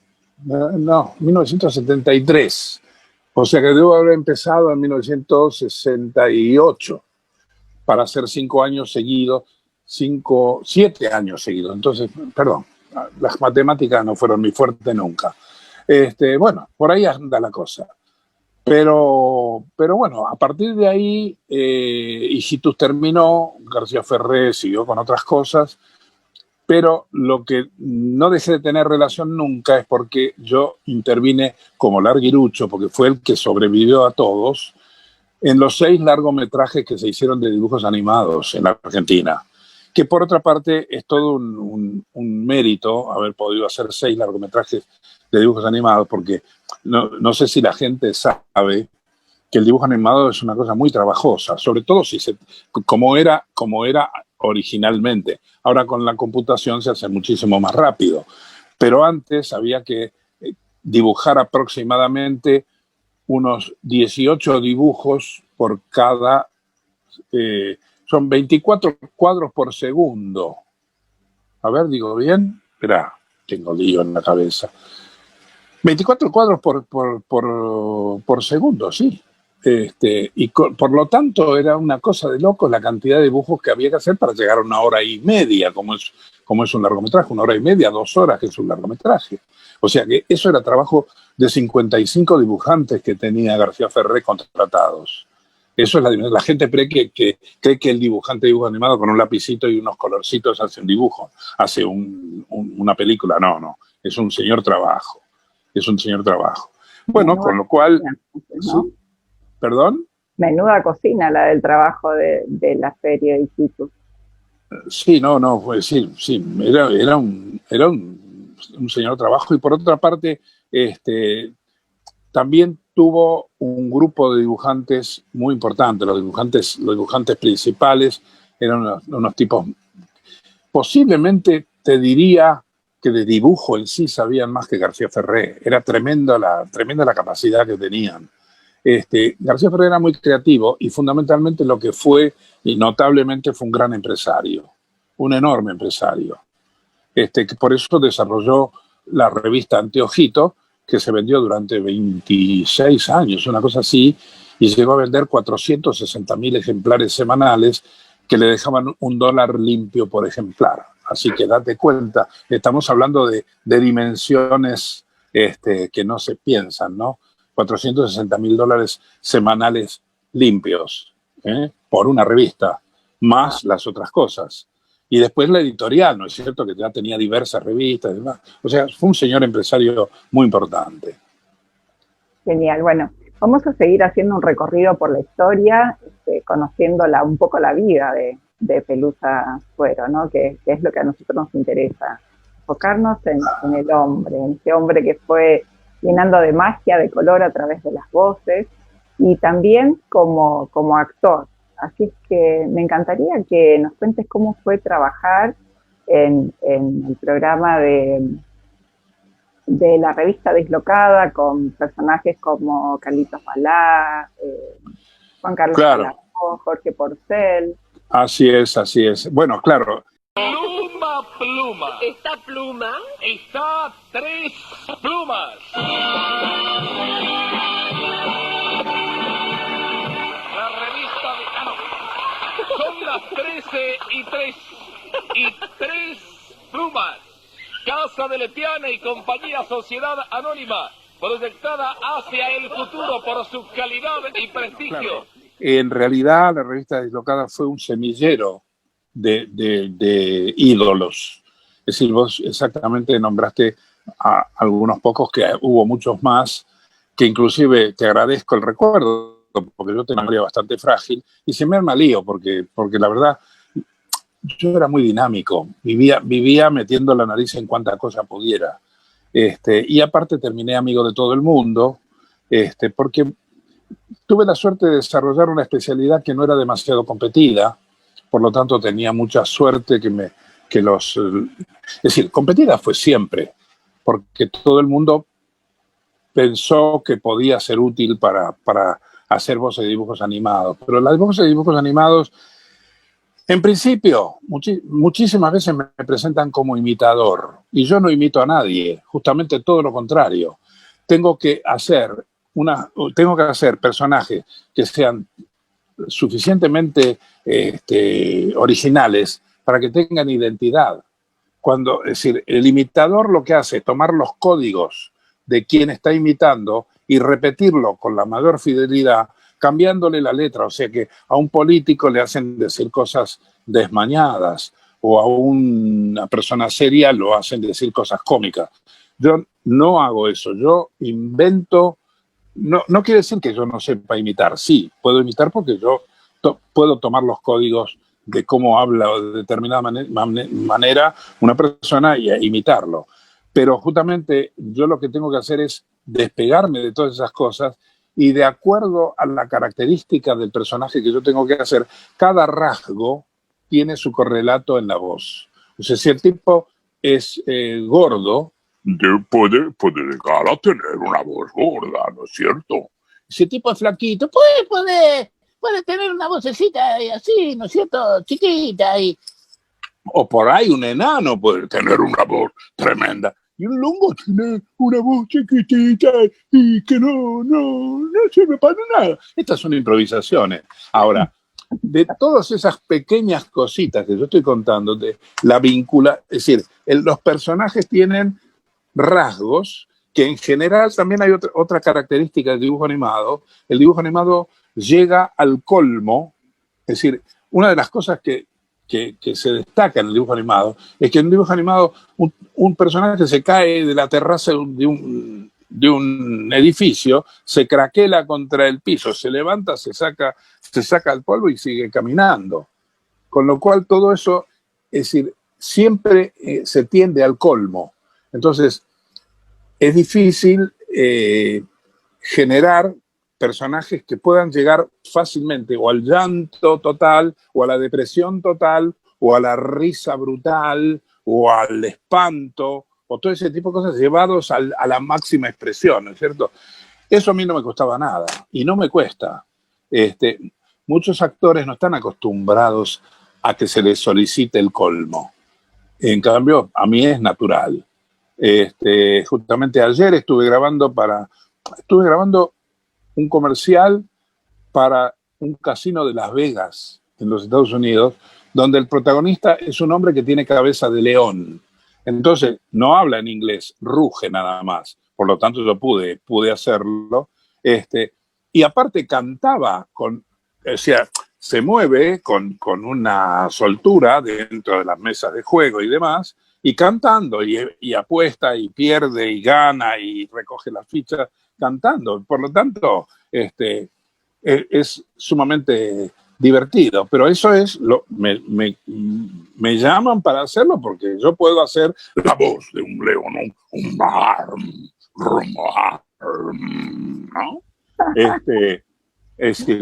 No, 1973. O sea que debo haber empezado en 1968 para hacer 5 años seguidos, 7 años seguidos. Entonces, perdón, las matemáticas no fueron mi fuerte nunca. Bueno, por ahí anda la cosa. Pero bueno, a partir de ahí, Hijitus terminó, García Ferré siguió con otras cosas, pero lo que no dejé de tener relación nunca es porque yo intervine como larguirucho, porque fue el que sobrevivió a todos, en los 6 largometrajes que se hicieron de dibujos animados en la Argentina, que por otra parte es todo un mérito haber podido hacer 6 largometrajes de dibujos animados, porque no sé si la gente sabe que el dibujo animado es una cosa muy trabajosa, sobre todo como era originalmente. Ahora con la computación se hace muchísimo más rápido, pero antes había que dibujar aproximadamente unos 18 dibujos por cada... son 24 cuadros por segundo. A ver, ¿digo bien? Espera, tengo lío en la cabeza. 24 cuadros por segundo, sí. Y por lo tanto era una cosa de locos la cantidad de dibujos que había que hacer para llegar a 1 hora y media, como es un largometraje, 1 hora y media, 2 horas, que es un largometraje. O sea que eso era trabajo de 55 dibujantes que tenía García Ferré contratados. Eso es la gente cree que el dibujante de dibujo animado con un lapicito y unos colorcitos hace un dibujo, hace una película. No, es un señor trabajo. Es un señor trabajo. Bueno, con lo cual... ¿no? ¿Sí? ¿Perdón? Menuda cocina la del trabajo de la serie de Hijitus. Sí, no, pues sí, era un señor trabajo. Y por otra parte, también tuvo un grupo de dibujantes muy importante. Los dibujantes principales eran unos tipos, posiblemente te diría que de dibujo en sí sabían más que García Ferré. Era tremenda la capacidad que tenían. García Ferré era muy creativo y fundamentalmente lo que fue, y notablemente, fue un gran empresario, un enorme empresario. Que por eso desarrolló la revista Anteojito, que se vendió durante 26 años, una cosa así, y llegó a vender 460.000 ejemplares semanales que le dejaban $1 limpio por ejemplar. Así que date cuenta, estamos hablando de dimensiones que no se piensan, ¿no? $460.000 semanales limpios, por una revista, más las otras cosas. Y después la editorial, ¿no es cierto?, que ya tenía diversas revistas y demás. O sea, fue un señor empresario muy importante. Genial. Bueno, vamos a seguir haciendo un recorrido por la historia, conociendo un poco la vida de Pelusa Suero, ¿no? Que es lo que a nosotros nos interesa. Enfocarnos en el hombre, en ese hombre que fue llenando de magia, de color a través de las voces y también como actor. Así es que me encantaría que nos cuentes cómo fue trabajar en el programa de la revista Dislocada con personajes como Carlitos Balá, Juan Carlos Balá, Jorge Porcel. Así es. Bueno, claro. Pluma. ¿Esta pluma? Está 3 plumas. La revista de... son las 13 y 3. Y 3 plumas. Casa de Letiana y compañía Sociedad Anónima, proyectada hacia el futuro por su calidad y prestigio. Claro. En realidad, la revista Dislocada fue un semillero de ídolos. Es decir, vos exactamente nombraste a algunos pocos, que hubo muchos más, que inclusive te agradezco el recuerdo, porque yo tengo una memoria bastante frágil, y se me arma lío, porque la verdad, yo era muy dinámico, vivía metiendo la nariz en cuanta cosa pudiera. Y aparte terminé amigo de todo el mundo, porque tuve la suerte de desarrollar una especialidad que no era demasiado competida, por lo tanto tenía mucha suerte es decir, competida fue siempre, porque todo el mundo pensó que podía ser útil para hacer voces de dibujos animados. Pero las voces de dibujos animados, en principio, muchísimas veces me presentan como imitador, y yo no imito a nadie, justamente todo lo contrario. Tengo que hacer personajes que sean suficientemente originales para que tengan identidad. Es decir, el imitador lo que hace es tomar los códigos de quien está imitando y repetirlo con la mayor fidelidad, cambiándole la letra. O sea que a un político le hacen decir cosas desmañadas, o a una persona seria lo hacen decir cosas cómicas. Yo no hago eso, yo invento. No quiere decir que yo no sepa imitar. Sí, puedo imitar porque yo puedo tomar los códigos de cómo habla de determinada manera una persona y imitarlo. Pero justamente yo lo que tengo que hacer es despegarme de todas esas cosas, y de acuerdo a la característica del personaje que yo tengo que hacer, cada rasgo tiene su correlato en la voz. O sea, si el tipo es gordo, puede llegar a tener una voz gorda, ¿no es cierto? Si el tipo es flaquito, puede tener una vocecita así, ¿no es cierto? Chiquita. O por ahí un enano puede tener una voz tremenda. Y un longo tiene una voz chiquitita y que no sirve para nada. Estas son improvisaciones. Ahora, de todas esas pequeñas cositas que yo estoy contando, de la es decir, los personajes tienen rasgos que en general también hay otra característica del dibujo animado. El dibujo animado llega al colmo. Es decir, una de las cosas que se destaca en el dibujo animado es que en un dibujo animado un personaje se cae de la terraza de un edificio, se craquela contra el piso, se levanta, se saca el polvo y sigue caminando. Con lo cual todo eso, es decir, siempre se tiende al colmo. Entonces, es difícil generar personajes que puedan llegar fácilmente o al llanto total, o a la depresión total, o a la risa brutal, o al espanto, o todo ese tipo de cosas llevados a la máxima expresión, ¿no es cierto? Eso a mí no me costaba nada, y no me cuesta. Muchos actores no están acostumbrados a que se les solicite el colmo. En cambio, a mí es natural. Justamente ayer estuve grabando un comercial para un casino de Las Vegas, en los Estados Unidos, donde el protagonista es un hombre que tiene cabeza de león. Entonces, no habla en inglés, ruge nada más. Por lo tanto, yo pude hacerlo. Y aparte cantaba o sea, se mueve con una soltura dentro de las mesas de juego y demás, y cantando, y apuesta, y pierde, y gana, y recoge las fichas cantando. Por lo tanto, es sumamente divertido. Pero eso es, me llaman para hacerlo porque yo puedo hacer la voz de un león, ¿no?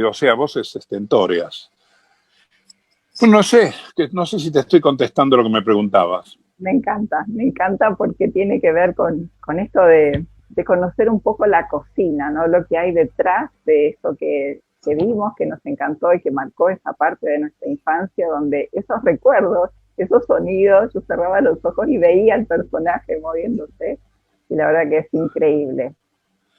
O sea, voces estentóreas. No sé si te estoy contestando lo que me preguntabas. Me encanta porque tiene que ver con esto de conocer un poco la cocina, ¿no? Lo que hay detrás de esto que vimos, que nos encantó y que marcó esa parte de nuestra infancia, donde esos recuerdos, esos sonidos, yo cerraba los ojos y veía al personaje moviéndose, y la verdad que es increíble.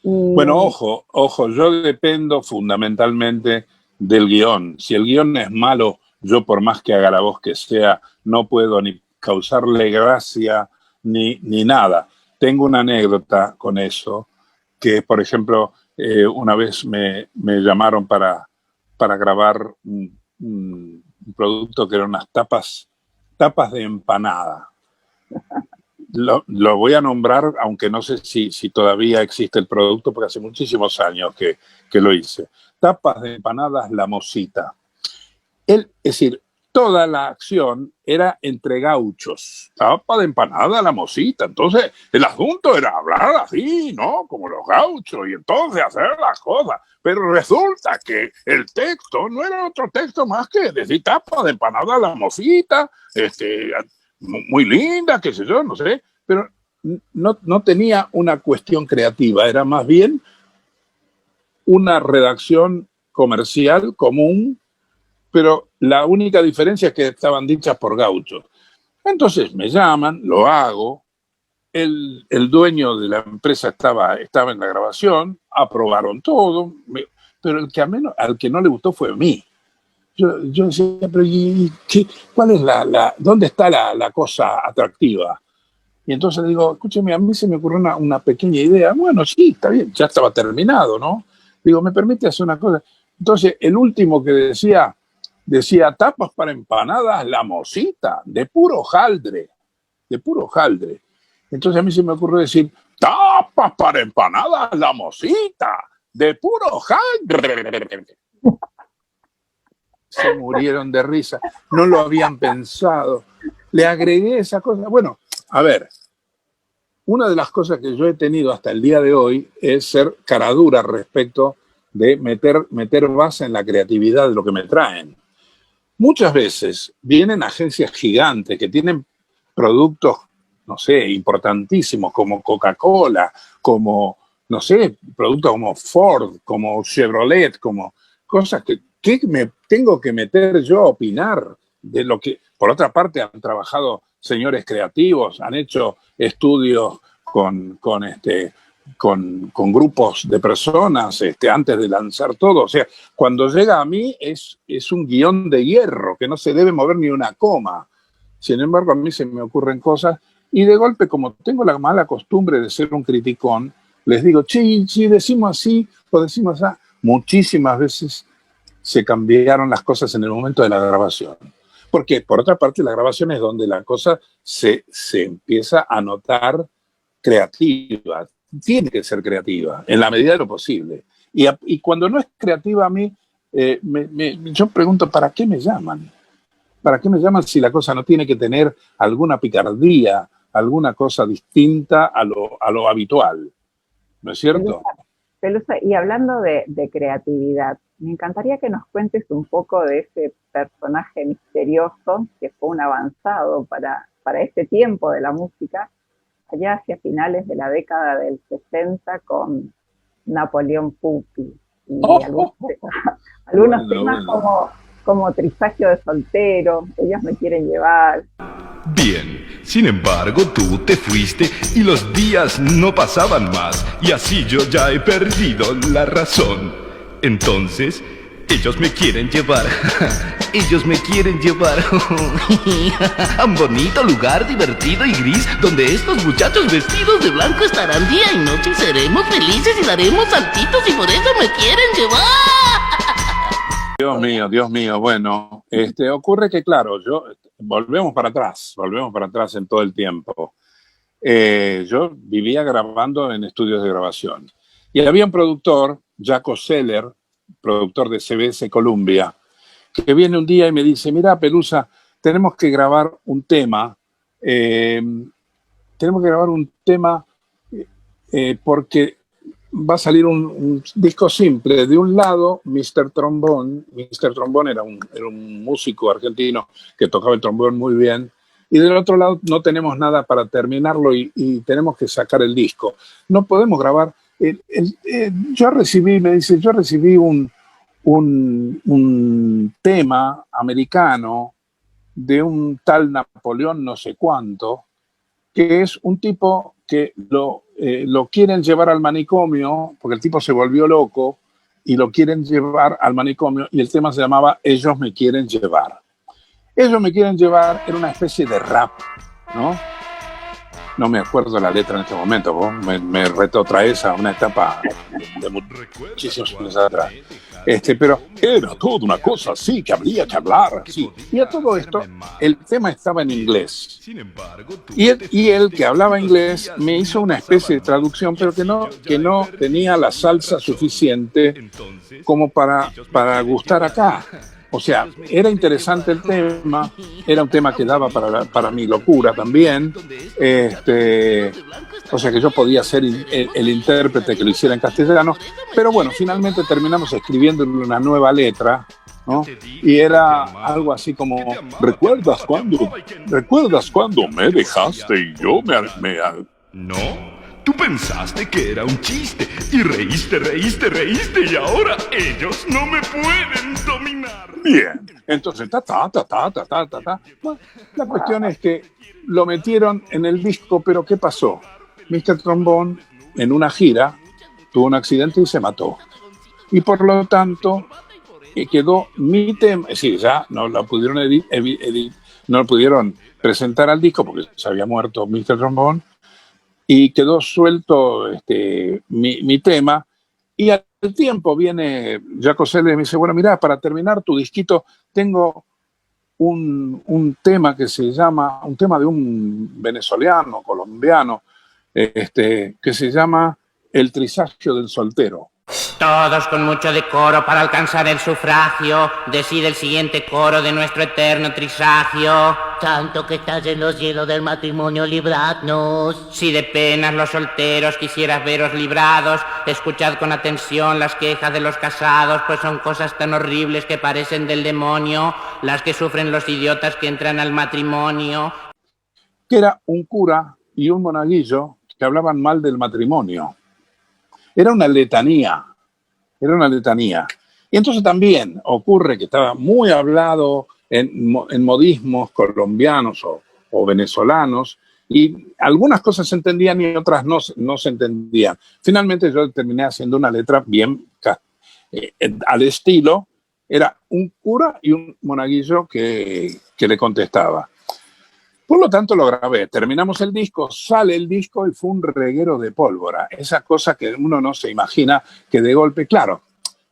Bueno, ojo, yo dependo fundamentalmente del guión. Si el guión es malo, yo por más que haga la voz que sea, no puedo ni causarle gracia ni nada. Tengo una anécdota con eso, que por ejemplo, una vez me llamaron para grabar un producto que eran unas tapas de empanada. Lo voy a nombrar, aunque no sé si todavía existe el producto, porque hace muchísimos años que lo hice. Tapas de empanadas La Mosita. Es decir, toda la acción era entre gauchos. Tapa de empanada La Mosita. Entonces, el asunto era hablar así, ¿no? Como los gauchos, y entonces hacer las cosas. Pero resulta que el texto no era otro texto más que decir tapa de empanada La Mosita, muy linda, qué sé yo, no sé, pero no tenía una cuestión creativa, era más bien una redacción comercial común, pero la única diferencia es que estaban dichas por gauchos. Entonces me llaman, lo hago, el dueño de la empresa estaba en la grabación, aprobaron todo, pero al que no le gustó fue a mí. Yo decía, pero ¿cuál es dónde está la cosa atractiva? Y entonces le digo, escúcheme, a mí se me ocurrió una pequeña idea. Bueno, sí, está bien, ya estaba terminado, ¿no? Digo, ¿me permite hacer una cosa? Entonces, el último que decía tapas para empanadas La Mosita, de puro hojaldre. Entonces a mí se me ocurrió decir, tapas para empanadas La Mosita, de puro hojaldre. Se murieron de risa, no lo habían pensado. Le agregué esa cosa. Bueno, a ver, una de las cosas que yo he tenido hasta el día de hoy es ser caradura respecto de meter base en la creatividad de lo que me traen. Muchas veces vienen agencias gigantes que tienen productos, no sé, importantísimos como Coca-Cola, como, no sé, productos como Ford, como Chevrolet, como cosas que me tengo que meter yo a opinar de lo que, por otra parte, han trabajado señores creativos, han hecho estudios con grupos de personas antes de lanzar todo. O sea, cuando llega a mí es un guión de hierro que no se debe mover ni una coma. Sin embargo, a mí se me ocurren cosas y de golpe, como tengo la mala costumbre de ser un criticón, les digo, sí, decimos así o decimos así. Muchísimas veces se cambiaron las cosas en el momento de la grabación. Porque, por otra parte, la grabación es donde la cosa se empieza a notar creativa. Tiene que ser creativa, en la medida de lo posible. Y cuando no es creativa a mí, yo pregunto, ¿para qué me llaman? ¿Para qué me llaman si la cosa no tiene que tener alguna picardía, alguna cosa distinta a lo habitual? ¿No es cierto? Pelusa, y hablando de creatividad, me encantaría que nos cuentes un poco de ese personaje misterioso que fue un avanzado para este tiempo de la música, allá hacia finales de la década del 60 con Napoleón Pupi. Y algunos temas como Trisagio de soltero, Ellos me quieren llevar. Bien, sin embargo tú te fuiste y los días no pasaban más y así yo ya he perdido la razón. Entonces, ellos me quieren llevar, ellos me quieren llevar a un bonito lugar divertido y gris donde estos muchachos vestidos de blanco estarán día y noche y seremos felices y daremos saltitos y por eso me quieren llevar. Dios mío, bueno, ocurre que claro, volvemos para atrás en todo el tiempo. Yo vivía grabando en estudios de grabación y había un productor, Jaco Seller, productor de CBS Columbia, que viene un día y me dice, mira, Pelusa, tenemos que grabar un tema, porque va a salir un disco simple. De un lado, Mr. Trombón era un músico argentino que tocaba el trombón muy bien, y del otro lado no tenemos nada para terminarlo y tenemos que sacar el disco. No podemos grabar. Yo recibí un tema americano de un tal Napoleón no sé cuánto, que es un tipo que lo quieren llevar al manicomio, porque el tipo se volvió loco, y lo quieren llevar al manicomio, y el tema se llamaba Ellos me quieren llevar. Ellos me quieren llevar, era una especie de rap, ¿no? No me acuerdo la letra en este momento, vos me retrotraes a una etapa de muchísimos años atrás. Pero era toda una cosa así, que habría que hablar así. Y a todo esto, el tema estaba en inglés. Y él que hablaba inglés me hizo una especie de traducción, pero que no tenía la salsa suficiente como para gustar acá. O sea, era interesante el tema, era un tema que daba para mi locura también. O sea que yo podía ser el intérprete que lo hiciera en castellano, pero bueno, finalmente terminamos escribiendo una nueva letra, ¿no? Y era algo así como, ¿recuerdas cuando me dejaste y yo me... No, tú pensaste que era un chiste y reíste y ahora ellos no me pueden dominar. Bien, entonces Bueno, la cuestión es que lo metieron en el disco, pero ¿qué pasó? Mr. Trombone en una gira tuvo un accidente y se mató. Y por lo tanto quedó mi tema, es decir, ya no lo pudieron no lo pudieron presentar al disco porque se había muerto Mr. Trombone y quedó suelto mi tema. Y al tiempo viene Jaco Selle y me dice, bueno, mira, para terminar tu disquito tengo un tema que se llama, un tema de un venezolano, colombiano, que se llama El Trisagio del Soltero. Todos con mucho decoro para alcanzar el sufragio, decide el siguiente coro de nuestro eterno trisagio. Tanto que estallen los hielos del matrimonio, libradnos. Si de penas los solteros quisieras veros librados, escuchad con atención las quejas de los casados, pues son cosas tan horribles que parecen del demonio, las que sufren los idiotas que entran al matrimonio. Que era un cura y un monaguillo que hablaban mal del matrimonio. Era una letanía. Y entonces también ocurre que estaba muy hablado en modismos colombianos o venezolanos, y algunas cosas se entendían y otras no se entendían. Finalmente yo terminé haciendo una letra bien al estilo, era un cura y un monaguillo que le contestaba. Por lo tanto lo grabé, terminamos el disco, sale el disco y fue un reguero de pólvora. Esa cosa que uno no se imagina que de golpe, claro,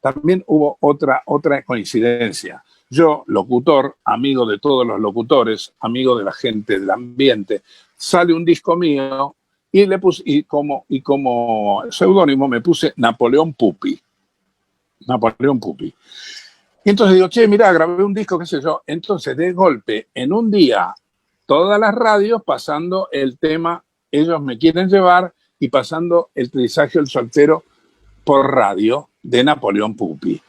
también hubo otra coincidencia. Yo, locutor, amigo de todos los locutores, amigo de la gente del ambiente, sale un disco mío y le puse, y como seudónimo me puse Napoleón Pupi. Y entonces digo, che, mirá, grabé un disco, qué sé yo. Entonces, de golpe, en un día, todas las radios pasando el tema Ellos me quieren llevar y pasando El Trisagio del Soltero por radio de Napoleón Pupi.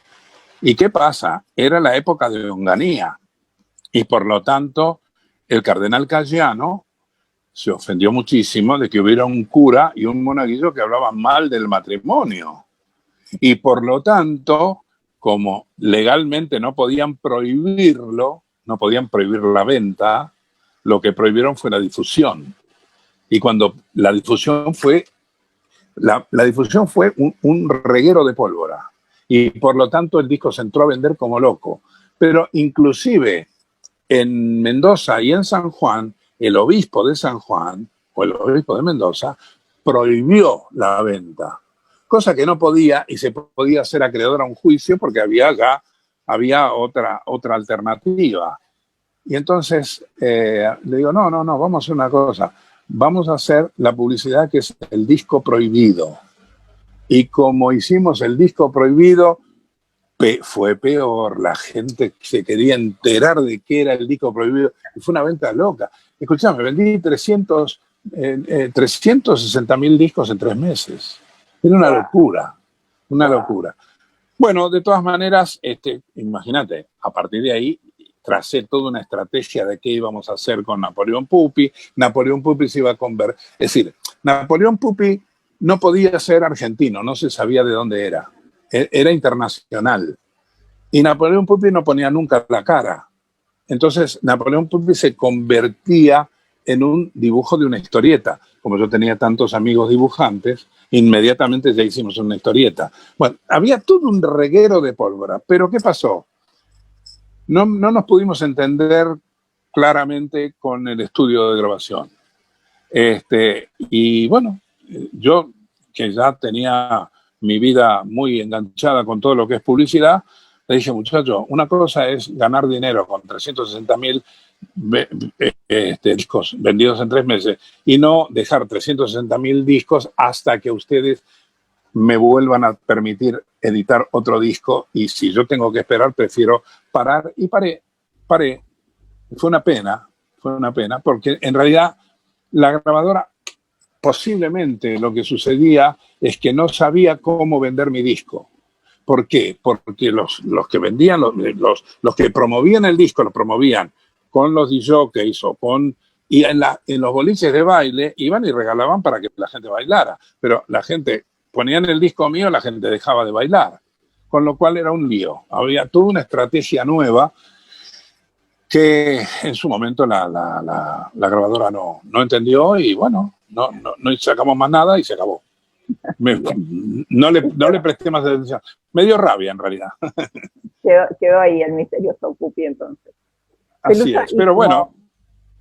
¿Y qué pasa? Era la época de Onganía y por lo tanto el cardenal Caggiano se ofendió muchísimo de que hubiera un cura y un monaguillo que hablaban mal del matrimonio. Y por lo tanto, como legalmente no podían prohibirlo, no podían prohibir la venta, lo que prohibieron fue la difusión. Y cuando la difusión fue un reguero de pólvora. Y por lo tanto el disco se entró a vender como loco. Pero inclusive en Mendoza y en San Juan, el obispo de San Juan, o el obispo de Mendoza, prohibió la venta. Cosa que no podía, y se podía hacer acreedor a un juicio porque había otra alternativa. Y entonces le digo, no, vamos a hacer una cosa. Vamos a hacer la publicidad que es el disco prohibido. Y como hicimos el disco prohibido, fue peor. La gente se quería enterar de qué era el disco prohibido. Y fue una venta loca. Escuchame, vendí 360.000 discos en 3 meses. Era una locura. Bueno, de todas maneras, imagínate, a partir de ahí tracé toda una estrategia de qué íbamos a hacer con Napoleón Pupi. Napoleón Pupi se iba a convertir. Es decir, Napoleón Pupi no podía ser argentino, no se sabía de dónde era. Era internacional. Y Napoleón Pupi no ponía nunca la cara. Entonces, Napoleón Pupi se convertía en un dibujo de una historieta. Como yo tenía tantos amigos dibujantes, inmediatamente ya hicimos una historieta. Bueno, había todo un reguero de pólvora. Pero ¿qué pasó? no nos pudimos entender claramente con el estudio de grabación. Y bueno, yo que ya tenía mi vida muy enganchada con todo lo que es publicidad, le dije, muchacho, una cosa es ganar dinero con 360.000 discos vendidos en 3 meses y no dejar 360.000 discos hasta que ustedes me vuelvan a permitir editar otro disco, y si yo tengo que esperar, prefiero parar. Y paré. Fue una pena, porque en realidad la grabadora, posiblemente lo que sucedía es que no sabía cómo vender mi disco. ¿Por qué? Porque los que vendían, los que promovían el disco, lo promovían con los DJs y en los boliches de baile iban y regalaban para que la gente bailara. Pero la gente, ponían el disco mío, la gente dejaba de bailar. Con lo cual era un lío. Había toda una estrategia nueva que en su momento la grabadora no entendió, y bueno, no sacamos más nada y se acabó. No le presté más atención. Me dio rabia, en realidad. Quedó ahí el misterioso Pupi, entonces. Así Pelusa, es, pero bueno.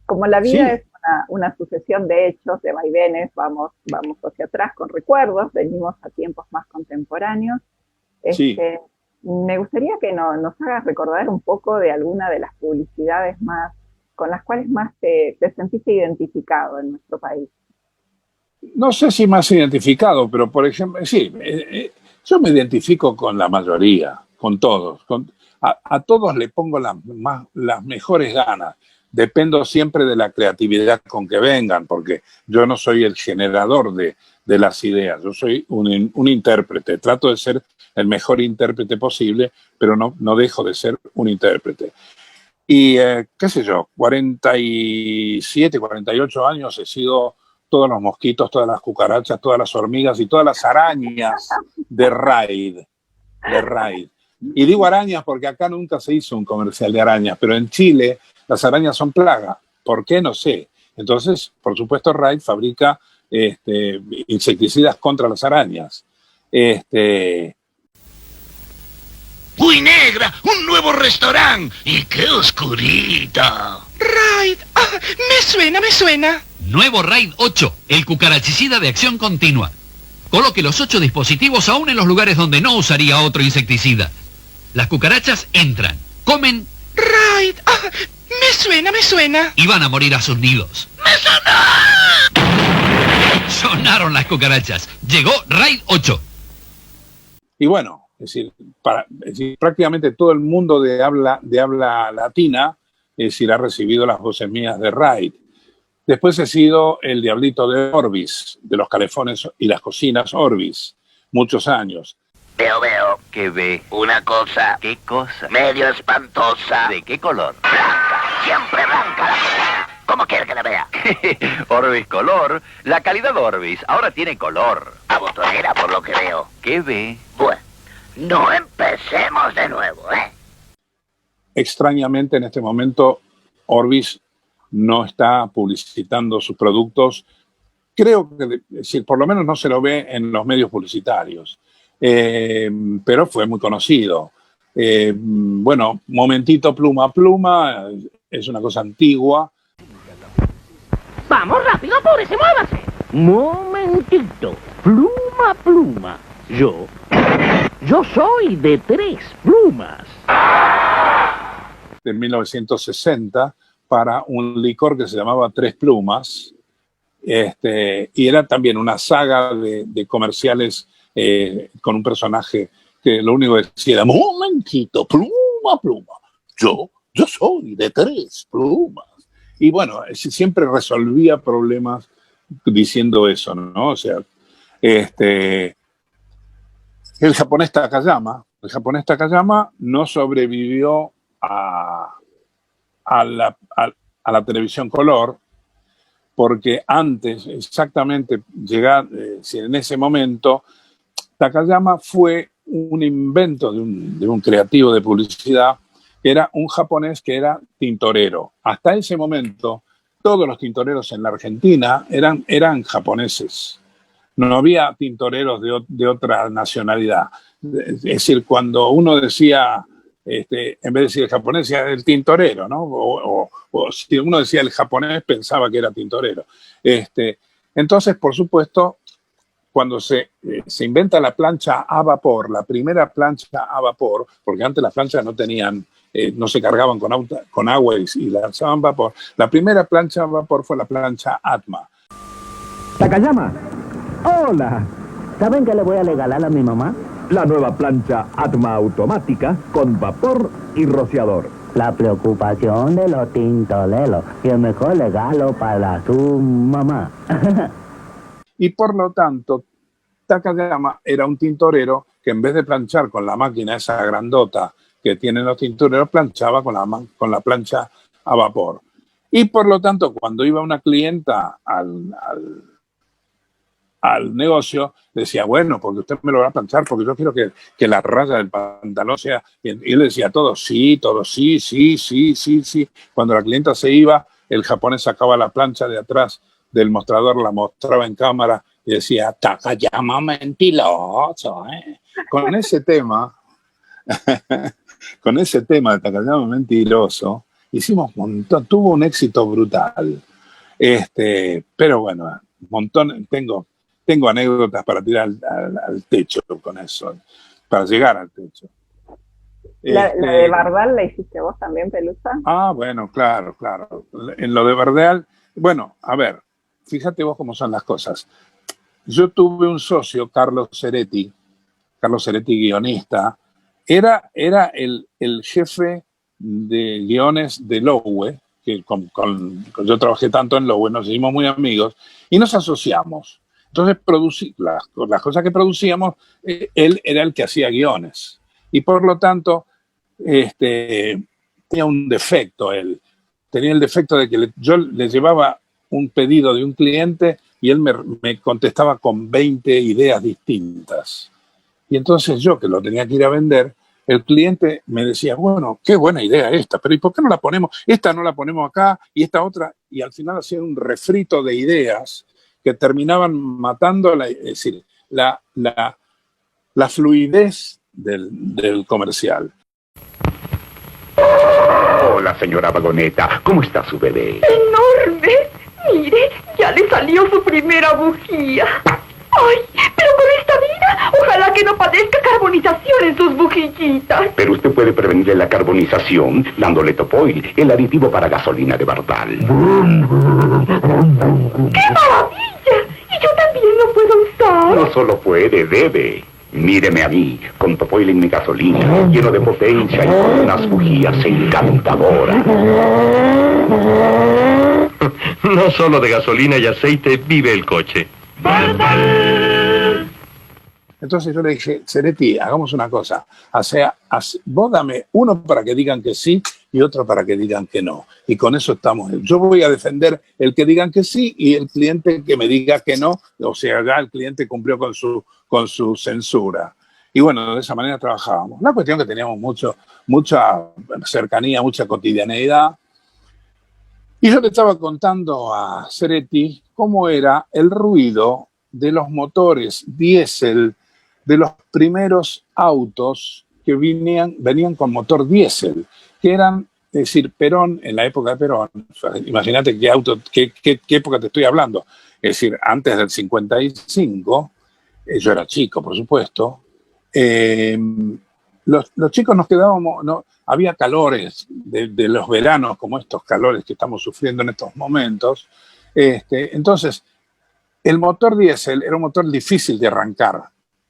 Como la vida Sí. es una sucesión de hechos, de vaivenes, vamos hacia atrás con recuerdos, venimos a tiempos más contemporáneos. Sí. Me gustaría que nos hagas recordar un poco de alguna de las publicidades con las cuales más te sentiste identificado en nuestro país. No sé si más identificado, pero por ejemplo, sí, yo me identifico con la mayoría, con todos. A todos le pongo las mejores ganas. Dependo siempre de la creatividad con que vengan, porque yo no soy el generador de las ideas, yo soy un intérprete. Trato de ser el mejor intérprete posible, pero no dejo de ser un intérprete. Y, qué sé yo, 47, 48 años he sido todos los mosquitos, todas las cucarachas, todas las hormigas y todas las arañas de Raid. Y digo arañas porque acá nunca se hizo un comercial de arañas, pero en Chile las arañas son plaga. ¿Por qué? No sé. Entonces, por supuesto, Raid fabrica insecticidas contra las arañas. ¡Uy, negra! ¡Un nuevo restaurante! ¡Y qué oscurita! Raid, me suena. Nuevo Raid 8, el cucarachicida de acción continua. Coloque los 8 dispositivos aún en los lugares donde no usaría otro insecticida. Las cucarachas entran, comen... Raid, me suena. Y van a morir a sus nidos. ¡Me sonó! Sonaron las cucarachas. Llegó Raid 8. Y bueno, es decir, prácticamente todo el mundo de habla latina ha recibido las voces mías de Raid. Después he sido el diablito de Orbis, de los calefones y las cocinas Orbis, muchos años. Veo. ¿Qué ve? Una cosa. ¿Qué cosa? Medio espantosa. ¿De qué color? Blanca. Siempre blanca la cosa. ¿Cómo quiere que la vea? Orbis color. La calidad Orbis ahora tiene color. A botonera, por lo que veo. ¿Qué ve? Bueno, no empecemos de nuevo, ¿eh? Extrañamente, en este momento, Orbis no está publicitando sus productos. Creo que, es decir, por lo menos no se lo ve en los medios publicitarios. Pero fue muy conocido. Bueno, momentito pluma, es una cosa antigua. Vamos, rápido, apúrese, muévase. Momentito, pluma. Yo soy de 3 plumas. En 1960, para un licor que se llamaba Tres Plumas, y era también una saga de comerciales con un personaje que lo único que decía era momentito, pluma, yo soy de 3 plumas. Y bueno, siempre resolvía problemas diciendo eso, ¿no? O sea, el japonés Takayama no sobrevivió a la televisión color, porque antes, exactamente, en ese momento, Takayama fue un invento de un creativo de publicidad, que era un japonés que era tintorero. Hasta ese momento, todos los tintoreros en la Argentina eran japoneses. No había tintoreros de otra nacionalidad. Es decir, cuando uno decía en vez de decir el japonés, decía el tintorero, ¿no? O si uno decía el japonés, pensaba que era tintorero. Entonces, por supuesto, cuando se inventa la plancha a vapor, la primera plancha a vapor, porque antes las planchas no tenían, no se cargaban con agua y lanzaban vapor, la primera plancha a vapor fue la plancha Atma. Takayama, hola. ¿Saben qué le voy a regalar a mi mamá? La nueva plancha Atma automática con vapor y rociador. La preocupación de los tintoreros y el mejor regalo para su mamá. Y por lo tanto, Takayama era un tintorero que en vez de planchar con la máquina esa grandota que tienen los tintoreros, planchaba con la plancha a vapor. Y por lo tanto, cuando iba una clienta al negocio, decía, bueno, porque usted me lo va a planchar, porque yo quiero que la raya del pantalón sea... Y él decía todo sí, sí. Cuando la clienta se iba, el japonés sacaba la plancha de atrás del mostrador, la mostraba en cámara y decía, Takayama mentiroso, ¿eh? Con ese tema de Takayama mentiroso, hicimos un montón, tuvo un éxito brutal. Pero bueno, un montón, tengo anécdotas para tirar al techo con eso, para llegar al techo. ¿La de Bardal la hiciste vos también, Pelusa? Ah, bueno, claro. En lo de Bardal, bueno, a ver, fíjate vos cómo son las cosas. Yo tuve un socio, Carlos Ceretti guionista, era el jefe de guiones de Lowe, que yo trabajé tanto en Lowe, nos hicimos muy amigos, y nos asociamos. Entonces, las cosas que producíamos, él era el que hacía guiones. Y por lo tanto, tenía un defecto él. Tenía el defecto de que yo le llevaba un pedido de un cliente y él me contestaba con 20 ideas distintas. Y entonces yo, que lo tenía que ir a vender, el cliente me decía, bueno, qué buena idea esta, pero ¿y por qué no la ponemos? Esta no la ponemos acá y esta otra. Y al final hacían un refrito de ideas que terminaban matando, es decir, la fluidez del comercial. Hola, señora Vagoneta. ¿Cómo está su bebé? ¡Enorme! Mire, ya le salió su primera bujía. ¡Ay! Pero con esta vida, ojalá que no padezca carbonización en sus bujillitas. Pero usted puede prevenirle la carbonización dándole Topoil, el aditivo para gasolina de Bardal. ¡Qué maravilla! Y yo también lo puedo usar. No solo puede, debe. Míreme a mí, con Topoil en mi gasolina, lleno de potencia y con unas bujías encantadoras. No solo de gasolina y aceite vive el coche. Entonces yo le dije, Ceretti, hagamos una cosa. Vos dame uno para que digan que sí y otro para que digan que no. Y con eso estamos. Yo voy a defender el que digan que sí y el cliente que me diga que no. O sea, ya el cliente cumplió con su censura. Y bueno, de esa manera trabajábamos. La cuestión que teníamos mucha cercanía, mucha cotidianeidad. Y yo le estaba contando a Ceretti cómo era el ruido de los motores diésel de los primeros autos que venían con motor diésel, que eran, es decir, Perón, en la época de Perón, imagínate qué época te estoy hablando, es decir, antes del 55, yo era chico, por supuesto, los chicos nos quedábamos, había calores de los veranos, como estos calores que estamos sufriendo en estos momentos. Entonces, el motor diésel era un motor difícil de arrancar.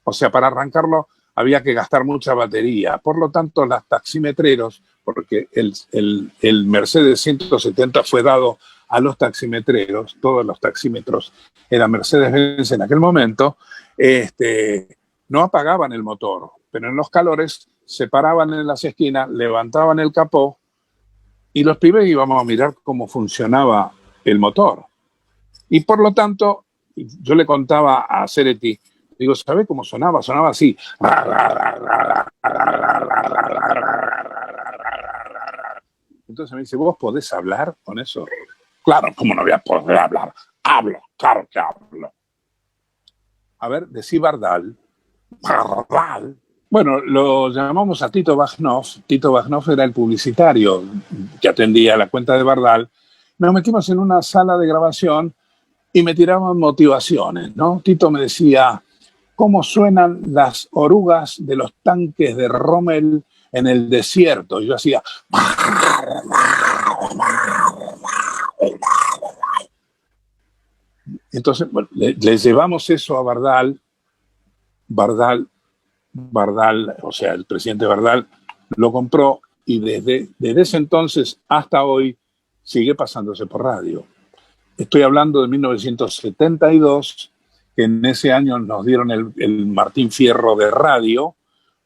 O sea, para arrancarlo había que gastar mucha batería. Por lo tanto, los taximetreros, porque el Mercedes 170 fue dado a los taximetreros, todos los taxímetros eran Mercedes-Benz en aquel momento, no apagaban el motor, pero en los calores se paraban en las esquinas, levantaban el capó y los pibes íbamos a mirar cómo funcionaba el motor. Y por lo tanto, yo le contaba a Ceretti, digo, ¿sabe cómo sonaba? Sonaba así. Entonces me dice, ¿vos podés hablar con eso? Claro, ¿cómo no voy a poder hablar? Hablo, claro que hablo. A ver, decí Bardal. Bardal. Bueno, lo llamamos a Tito Bajnov. Tito Bajnov era el publicitario que atendía la cuenta de Bardal. Nos metimos en una sala de grabación y me tiraban motivaciones, ¿no? Tito me decía cómo suenan las orugas de los tanques de Rommel en el desierto. Y yo hacía... Entonces, bueno, le llevamos eso a Bardal. Bardal, o sea, el presidente Bardal lo compró y desde ese entonces hasta hoy sigue pasándose por radio. Estoy hablando de 1972, que en ese año nos dieron el Martín Fierro de radio,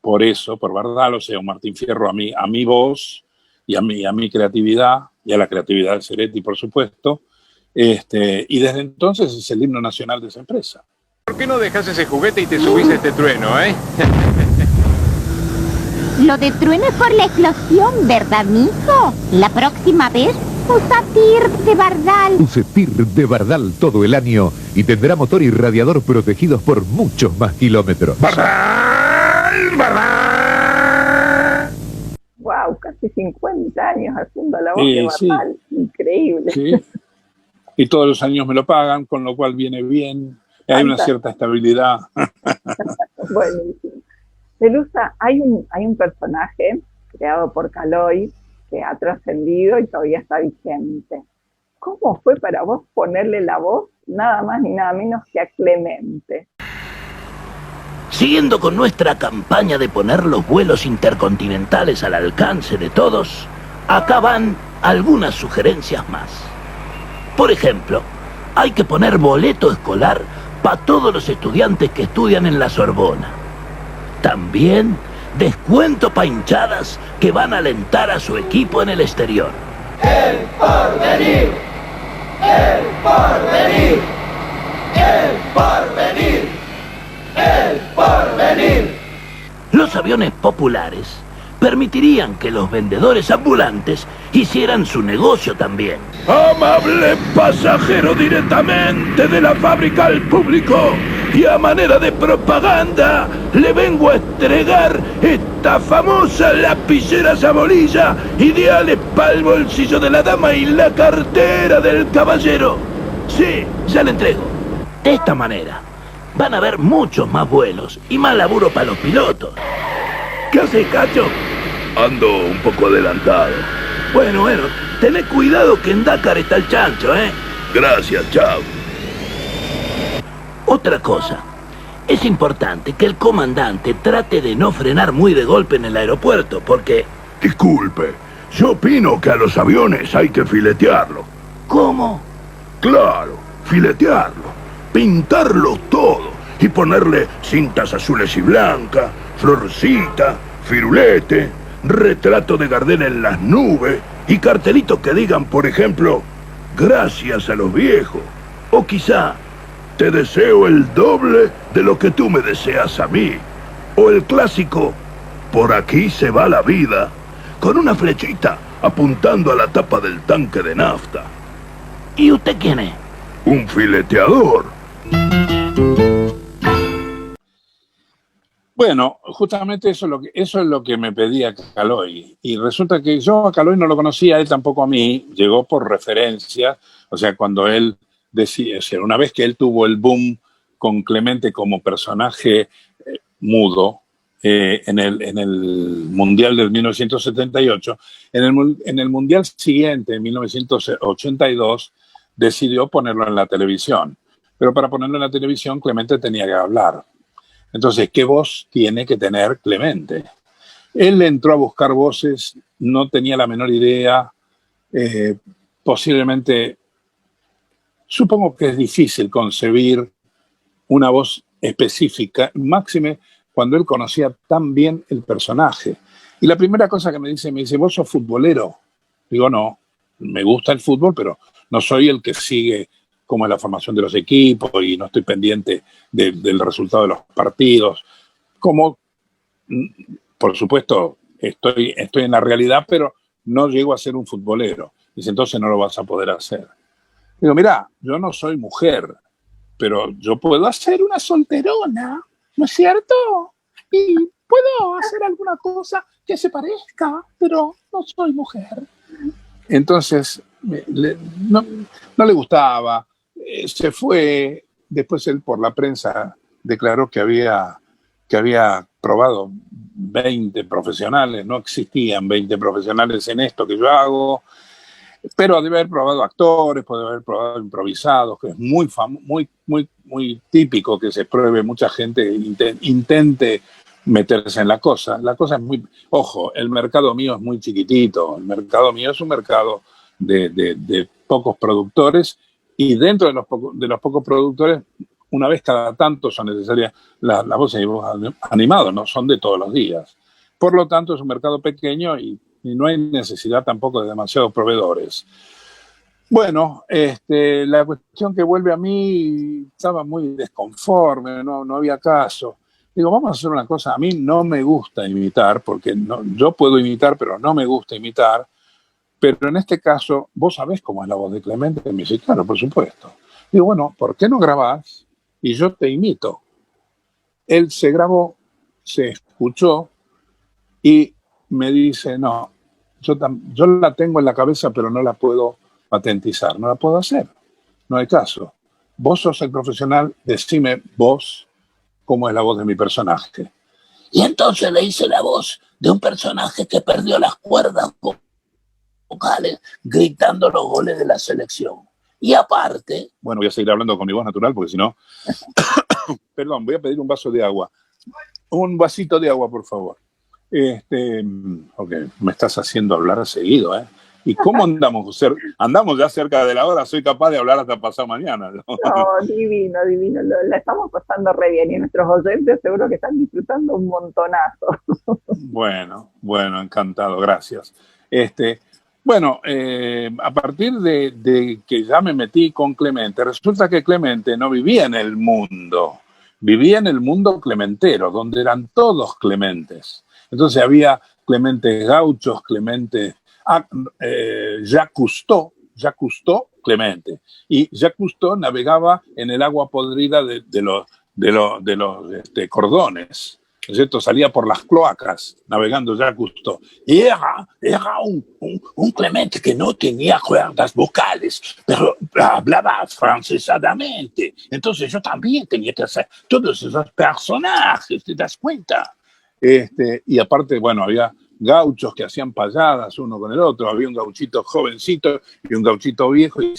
por eso, por Bardal, o sea, un Martín Fierro a mi voz y a mi creatividad, y a la creatividad de Ceretti, por supuesto, y desde entonces es el himno nacional de esa empresa. ¿Por qué no dejas ese juguete y te subís a este trueno, eh? Lo de trueno es por la explosión, ¿verdad, mijo? La próxima vez, usa TIR de Bardal. Use TIR de Bardal todo el año y tendrá motor y radiador protegidos por muchos más kilómetros. ¡Bardal! ¡Bardal! Wow, casi 50 años haciendo la voz de Bardal. Sí. Increíble. Sí. Y todos los años me lo pagan, con lo cual viene bien. Hay una cierta estabilidad. Buenísimo. Pelusa, hay un personaje creado por Caloi que ha trascendido y todavía está vigente. ¿Cómo fue para vos ponerle la voz nada más ni nada menos que a Clemente? Siguiendo con nuestra campaña de poner los vuelos intercontinentales al alcance de todos, acá van algunas sugerencias más. Por ejemplo, hay que poner boleto escolar para todos los estudiantes que estudian en la Sorbona. También descuento para hinchadas que van a alentar a su equipo en el exterior. ¡El porvenir! ¡El porvenir! ¡El porvenir! ¡El porvenir! Los aviones populares permitirían que los vendedores ambulantes hicieran su negocio también. Amable pasajero, directamente de la fábrica al público, y a manera de propaganda le vengo a entregar esta famosa lapicera Sabolilla, ideales para el bolsillo de la dama y la cartera del caballero. Sí, ya le entrego. De esta manera van a haber muchos más vuelos y más laburo para los pilotos. ¿Qué haces, Cacho? Ando un poco adelantado. Bueno, tened cuidado que en Dakar está el chancho, ¿eh? Gracias, chao. Otra cosa, es importante que el comandante trate de no frenar muy de golpe en el aeropuerto, porque... Disculpe, yo opino que a los aviones hay que filetearlos. ¿Cómo? Claro, filetearlos, pintarlos todo y ponerle cintas azules y blancas, florcita, firulete, retrato de Gardel en las nubes y cartelitos que digan, por ejemplo, gracias a los viejos, o quizá, te deseo el doble de lo que tú me deseas a mí, o el clásico, por aquí se va la vida, con una flechita apuntando a la tapa del tanque de nafta. ¿Y usted quién es? Un fileteador. Bueno, justamente eso es lo que me pedía Caloi. Y resulta que yo a Caloi no lo conocía, él tampoco a mí. Llegó por referencia. O sea, cuando él decía, o sea, una vez que él tuvo el boom con Clemente como personaje mudo en el Mundial del 1978, en el Mundial siguiente, en 1982, decidió ponerlo en la televisión. Pero para ponerlo en la televisión, Clemente tenía que hablar. Entonces, ¿qué voz tiene que tener Clemente? Él entró a buscar voces, no tenía la menor idea, posiblemente, supongo que es difícil concebir una voz específica, máxime cuando él conocía tan bien el personaje. Y la primera cosa que me dice, ¿vos sos futbolero? Digo, no, me gusta el fútbol, pero no soy el que sigue como es la formación de los equipos y no estoy pendiente del resultado de los partidos. Como, por supuesto, estoy en la realidad, pero no llego a ser un futbolero. Dice, entonces no lo vas a poder hacer. Digo, mira, yo no soy mujer, pero yo puedo hacer una solterona, ¿no es cierto? Y puedo hacer alguna cosa que se parezca, pero no soy mujer. Entonces, no le gustaba, se fue. Después él por la prensa declaró que había probado 20 profesionales, no existían 20 profesionales en esto que yo hago, pero debe haber probado actores, puede haber probado improvisados, que es muy típico que se pruebe, mucha gente intente meterse en la cosa. La cosa es ojo, el mercado mío es muy chiquitito, el mercado mío es un mercado de pocos productores, y dentro de los pocos productores, una vez cada tanto son necesarias las voces y voz animados, no son de todos los días. Por lo tanto, es un mercado pequeño y no hay necesidad tampoco de demasiados proveedores. Bueno, la cuestión que vuelve a mí, estaba muy desconforme, no había caso. Digo, vamos a hacer una cosa, a mí no me gusta imitar, porque yo puedo imitar, pero no me gusta imitar. Pero en este caso, ¿vos sabés cómo es la voz de Clemente? Me dice, claro, por supuesto. Digo, bueno, ¿por qué no grabás y yo te imito? Él se grabó, se escuchó y me dice, no, yo la tengo en la cabeza, pero no la puedo patentizar, no la puedo hacer. No hay caso. Vos sos el profesional, decime vos cómo es la voz de mi personaje. Y entonces le hice la voz de un personaje que perdió las cuerdas vocales gritando los goles de la selección. Y aparte... Bueno, voy a seguir hablando con mi voz natural porque si no... Perdón, voy a pedir un vaso de agua. Un vasito de agua, por favor. Porque me estás haciendo hablar seguido, ¿eh? ¿Y cómo andamos? Andamos ya cerca de la hora, soy capaz de hablar hasta pasado mañana, ¿no? No, divino, la estamos pasando re bien y nuestros oyentes seguro que están disfrutando un montonazo. Bueno, encantado, gracias. Bueno, a partir de que ya me metí con Clemente, resulta que Clemente no vivía en el mundo, vivía en el mundo clementero, donde eran todos clementes. Entonces había Clementes gauchos, Clementes... Jacques Cousteau, Clemente. Y Jacques Cousteau navegaba en el agua podrida de los cordones. ¿No es cierto? Salía por las cloacas navegando Jacques Cousteau. Y era un Clemente que no tenía cuerdas vocales, pero hablaba francesadamente. Entonces yo también tenía que hacer todos esos personajes, ¿te das cuenta? Y aparte, bueno, había gauchos que hacían payadas uno con el otro, había un gauchito jovencito y un gauchito viejo, y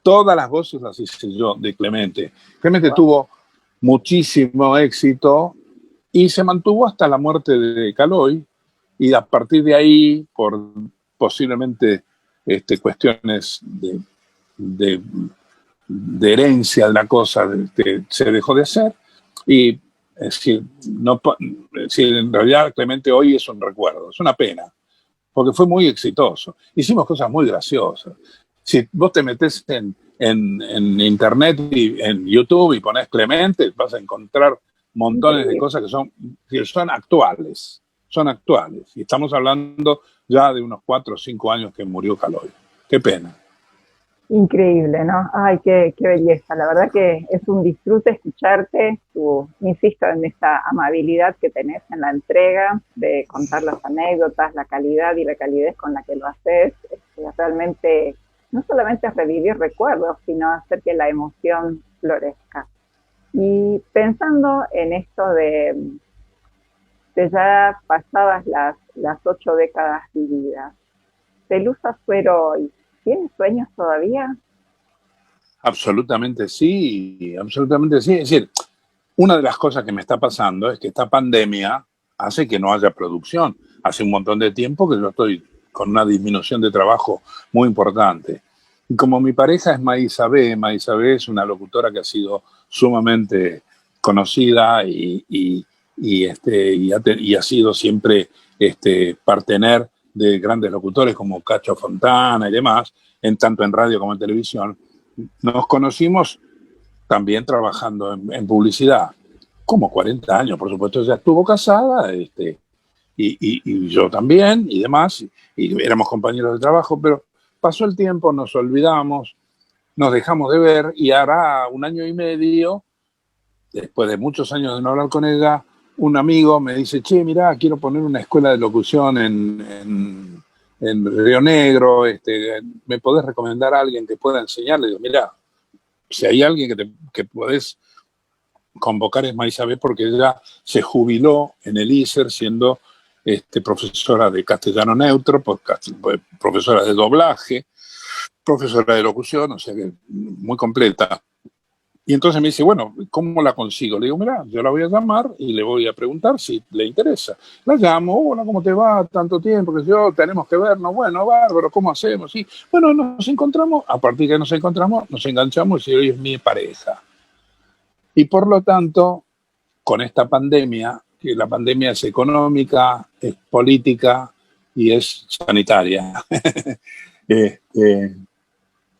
todas las voces las hice yo de Clemente. Clemente tuvo muchísimo éxito y se mantuvo hasta la muerte de Caloi, y a partir de ahí, por posiblemente cuestiones de herencia de la cosa, se dejó de hacer. Y es decir, en realidad Clemente hoy es un recuerdo, es una pena, porque fue muy exitoso. Hicimos cosas muy graciosas. Si vos te metés en internet y en YouTube y ponés Clemente, vas a encontrar montones de cosas que son actuales. Y estamos hablando ya de unos 4 o 5 años que murió Caloi. Qué pena. Increíble, ¿no? Ay, qué belleza. La verdad que es un disfrute escucharte. Insisto en esta amabilidad que tenés en la entrega, de contar las anécdotas, la calidad y la calidez con la que lo haces. Realmente, no solamente es revivir recuerdos, sino hacer que la emoción florezca. Y pensando en esto de ya pasadas las 8 décadas vividas, Pelusa Suero hoy, ¿tienes sueños todavía? Absolutamente sí, absolutamente sí. Es decir, una de las cosas que me está pasando es que esta pandemia hace que no haya producción. Hace un montón de tiempo que yo estoy con una disminución de trabajo muy importante. Y como mi pareja es Maisabé es una locutora que ha sido sumamente conocida y ha sido siempre partener de grandes locutores como Cacho Fontana y demás, tanto en radio como en televisión. Nos conocimos también trabajando en publicidad, como 40 años, por supuesto. Ella estuvo casada, y yo también, y demás, y éramos compañeros de trabajo, pero pasó el tiempo, nos olvidamos, nos dejamos de ver, y hará 1 año y medio, después de muchos años de no hablar con ella, un amigo me dice, che, mirá, quiero poner una escuela de locución en Río Negro, ¿me podés recomendar a alguien que pueda enseñar? Le digo, mirá, si hay alguien que podés convocar es Maisabel, porque ella se jubiló en el ISER siendo profesora de castellano neutro, profesora de doblaje, profesora de locución, o sea que muy completa. Y entonces me dice, bueno, ¿cómo la consigo? Le digo, mira, yo la voy a llamar y le voy a preguntar si le interesa. La llamo, hola, ¿cómo te va? Tanto tiempo que tenemos que vernos. Bueno, bárbaro, ¿cómo hacemos? Sí. Bueno, nos encontramos, a partir de que nos encontramos, nos enganchamos y hoy es mi pareja. Y por lo tanto, con esta pandemia, que la pandemia es económica, es política y es sanitaria,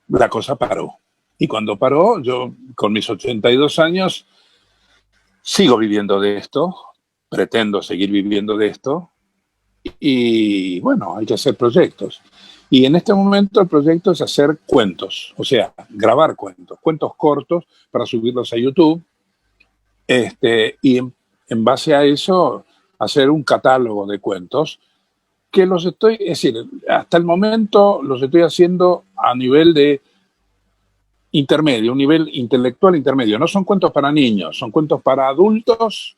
la cosa paró. Y cuando paró, yo con mis 82 años sigo viviendo de esto, pretendo seguir viviendo de esto, y bueno, hay que hacer proyectos. Y en este momento el proyecto es hacer cuentos, o sea, grabar cuentos cortos para subirlos a YouTube, y en base a eso hacer un catálogo de cuentos que es decir, hasta el momento los estoy haciendo a nivel de intermedio, un nivel intelectual intermedio. No son cuentos para niños, son cuentos para adultos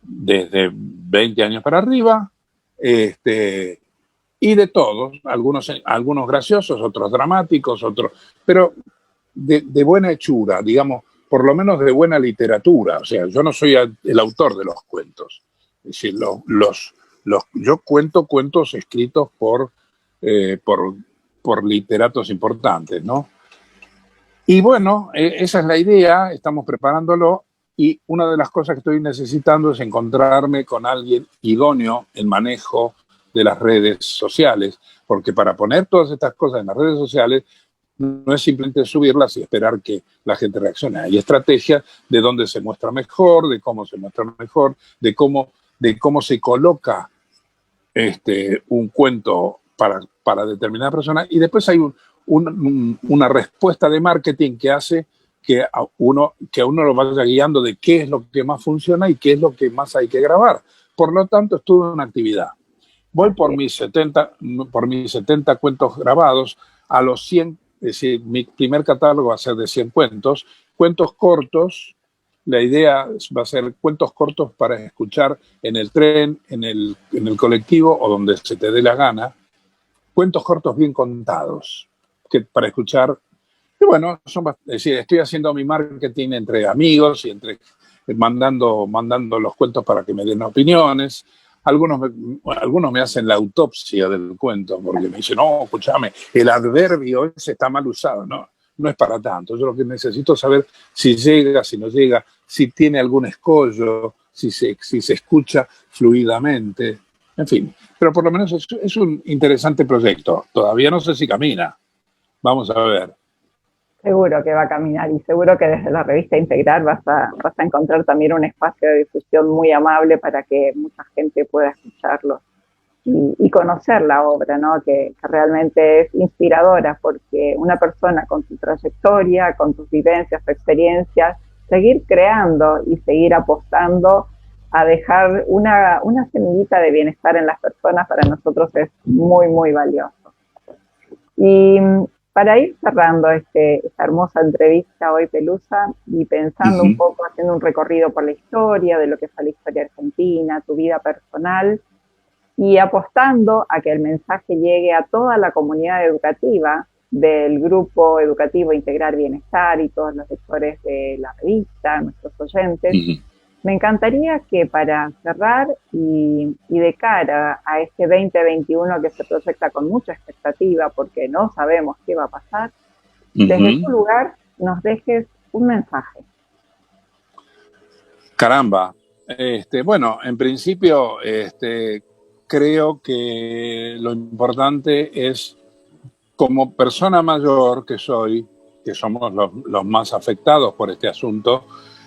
desde 20 años para arriba, y de todos, algunos graciosos, otros dramáticos, pero de buena hechura, digamos, por lo menos de buena literatura. O sea, yo no soy el autor de los cuentos. Es decir, yo cuento cuentos escritos por literatos importantes, ¿no? Y bueno, esa es la idea, estamos preparándolo, y una de las cosas que estoy necesitando es encontrarme con alguien idóneo en manejo de las redes sociales, porque para poner todas estas cosas en las redes sociales no es simplemente subirlas y esperar que la gente reaccione. Hay estrategias de dónde se muestra mejor, de cómo se muestra mejor, de cómo se coloca un cuento para determinada persona, y después hay una respuesta de marketing que hace que a uno lo vaya guiando de qué es lo que más funciona y qué es lo que más hay que grabar. Por lo tanto, estuve en una actividad. Voy por mis 70 cuentos grabados a los 100, es decir, mi primer catálogo va a ser de 100 cuentos cortos. La idea va a ser cuentos cortos para escuchar en el tren, en el colectivo o donde se te dé la gana. Cuentos cortos bien contados, para escuchar. Y bueno, es decir, estoy haciendo mi marketing entre amigos y mandando los cuentos para que me den opiniones. Algunos me hacen la autopsia del cuento porque me dicen, no, escúchame, el adverbio ese está mal usado. No es para tanto. Yo lo que necesito es saber si llega, si no llega, si tiene algún escollo, si se escucha fluidamente, en fin. Pero por lo menos es un interesante proyecto. Todavía no sé si camina. Vamos a ver. Seguro que va a caminar, y seguro que desde la revista Integrar vas a encontrar también un espacio de difusión muy amable para que mucha gente pueda escucharlo y conocer la obra, ¿no? Que realmente es inspiradora, porque una persona con su trayectoria, con sus vivencias, sus experiencias, seguir creando y seguir apostando a dejar una semillita de bienestar en las personas, para nosotros es muy, muy valioso. Y para ir cerrando esta hermosa entrevista hoy, Pelusa, y pensando un poco, haciendo un recorrido por la historia, de lo que fue la historia argentina, tu vida personal, y apostando a que el mensaje llegue a toda la comunidad educativa del Grupo Educativo Integrar Bienestar y todos los lectores de la revista, nuestros oyentes, me encantaría que para cerrar y de cara a este 2021 que se proyecta con mucha expectativa porque no sabemos qué va a pasar, desde tu lugar nos dejes un mensaje. Caramba. Bueno, en principio creo que lo importante es, como persona mayor que soy, que somos los más afectados por este asunto,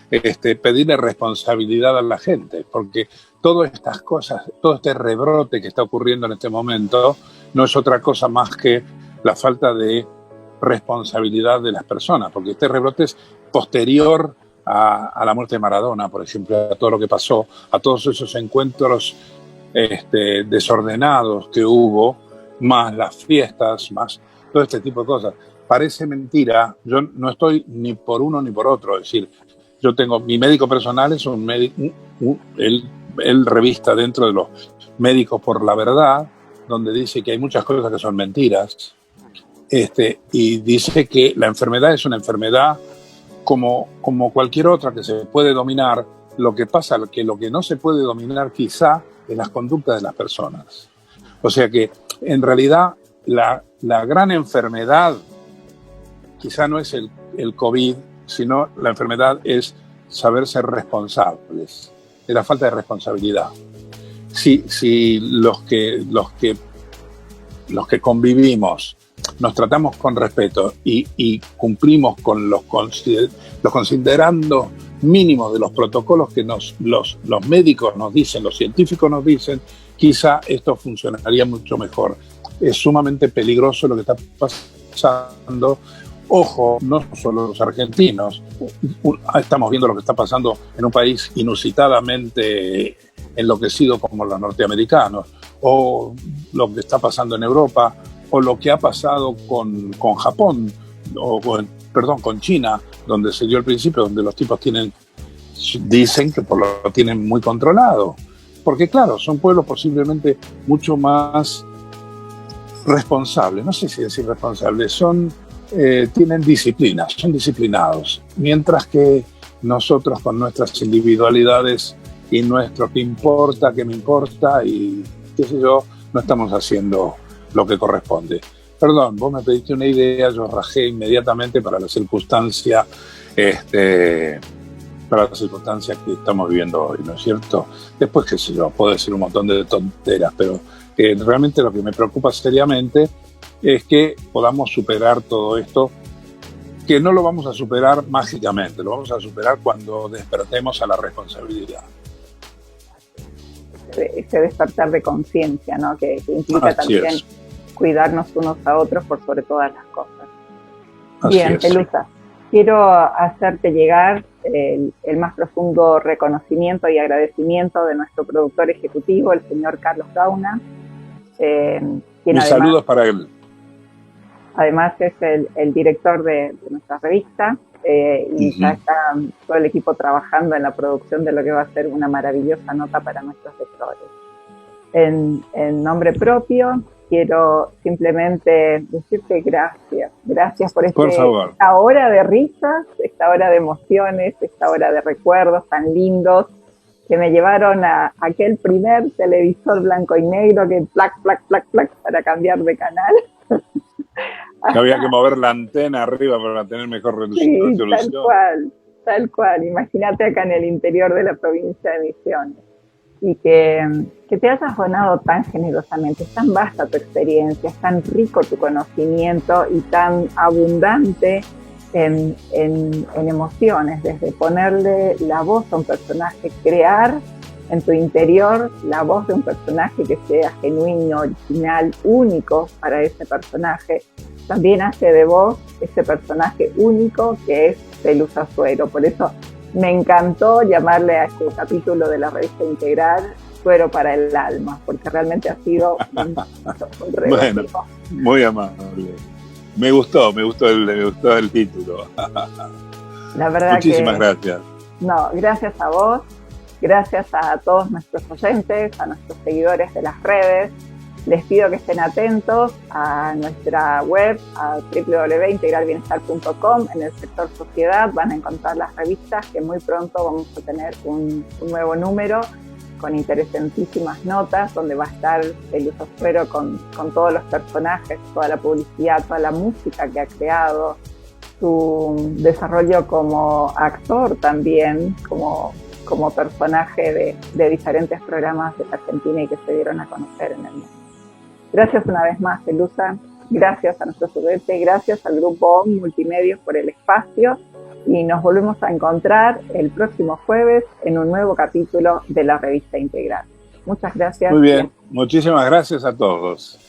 pedirle responsabilidad a la gente, porque todas estas cosas, todo este rebrote que está ocurriendo en este momento, no es otra cosa más que la falta de responsabilidad de las personas, porque este rebrote es posterior a la muerte de Maradona, por ejemplo, a todo lo que pasó, a todos esos encuentros desordenados que hubo, más las fiestas, más todo este tipo de cosas. Parece mentira, yo no estoy ni por uno ni por otro, es decir, yo tengo, mi médico personal es un médico, él revista dentro de los Médicos por la Verdad, donde dice que hay muchas cosas que son mentiras, y dice que la enfermedad es una enfermedad como cualquier otra que se puede dominar. Lo que pasa es que lo que no se puede dominar quizá es las conductas de las personas. O sea que en realidad la gran enfermedad quizá no es el COVID, sino la enfermedad es saber ser responsables, de la falta de responsabilidad. Si los que convivimos nos tratamos con respeto y cumplimos con los considerando mínimos de los protocolos que los médicos nos dicen, los científicos nos dicen, quizá esto funcionaría mucho mejor. Es sumamente peligroso lo que está pasando. Ojo, no solo los argentinos, estamos viendo lo que está pasando en un país inusitadamente enloquecido como los norteamericanos, o lo que está pasando en Europa, o lo que ha pasado con Japón, con China, donde se dio el principio, donde los tipos dicen que lo tienen muy controlado. Porque claro, son pueblos posiblemente mucho más responsables, no sé si decir responsables, tienen disciplina, son disciplinados, mientras que nosotros con nuestras individualidades y nuestro que me importa y qué sé yo, no estamos haciendo lo que corresponde. Perdón, vos me pediste una idea, yo rajé inmediatamente para la circunstancia que estamos viviendo hoy, ¿no es cierto? Después, qué sé yo, puedo decir un montón de tonteras, pero realmente lo que me preocupa seriamente es que podamos superar todo esto, que no lo vamos a superar mágicamente, lo vamos a superar cuando despertemos a la responsabilidad. Ese despertar de conciencia, ¿no? Que implica también cuidarnos unos a otros por sobre todas las cosas. Bien, Pelusa, quiero hacerte llegar el más profundo reconocimiento y agradecimiento de nuestro productor ejecutivo, el señor Carlos Gauna. Mis saludos para él. Además es el director de nuestra revista y ya está todo el equipo trabajando en la producción de lo que va a ser una maravillosa nota para nuestros lectores. En nombre propio quiero simplemente decirte gracias por esta hora de risas, esta hora de emociones, esta hora de recuerdos tan lindos que me llevaron a aquel primer televisor blanco y negro que plac para cambiar de canal. Que había que mover la antena arriba para tener mejor resolución. Tal cual. Imagínate acá en el interior de la provincia de Misiones. Y que te hayas donado tan generosamente. Es tan vasta tu experiencia, es tan rico tu conocimiento y tan abundante en emociones. Desde ponerle la voz a un personaje, crear en tu interior la voz de un personaje que sea genuino, original, único para ese personaje. También hace de vos ese personaje único que es Pelusa Suero. Por eso me encantó llamarle a este capítulo de la revista Integral Suero para el Alma, porque realmente ha sido un bueno, muy amable. Me gustó el título. La verdad muchísimas gracias. No, gracias a vos, gracias a todos nuestros oyentes, a nuestros seguidores de las redes. Les pido que estén atentos a nuestra web, a www.integralbienestar.com. En el sector sociedad van a encontrar las revistas, que muy pronto vamos a tener un nuevo número con interesantísimas notas, donde va a estar Pelusa Suero con todos los personajes, toda la publicidad, toda la música que ha creado, su desarrollo como actor también, como personaje de diferentes programas de Argentina y que se dieron a conocer en el mundo. Gracias una vez más, Pelusa. Gracias a nuestro estudiante, gracias al Grupo OM Multimedios por el espacio y nos volvemos a encontrar el próximo jueves en un nuevo capítulo de la revista Integral. Muchas gracias. Muy bien, muchísimas gracias a todos.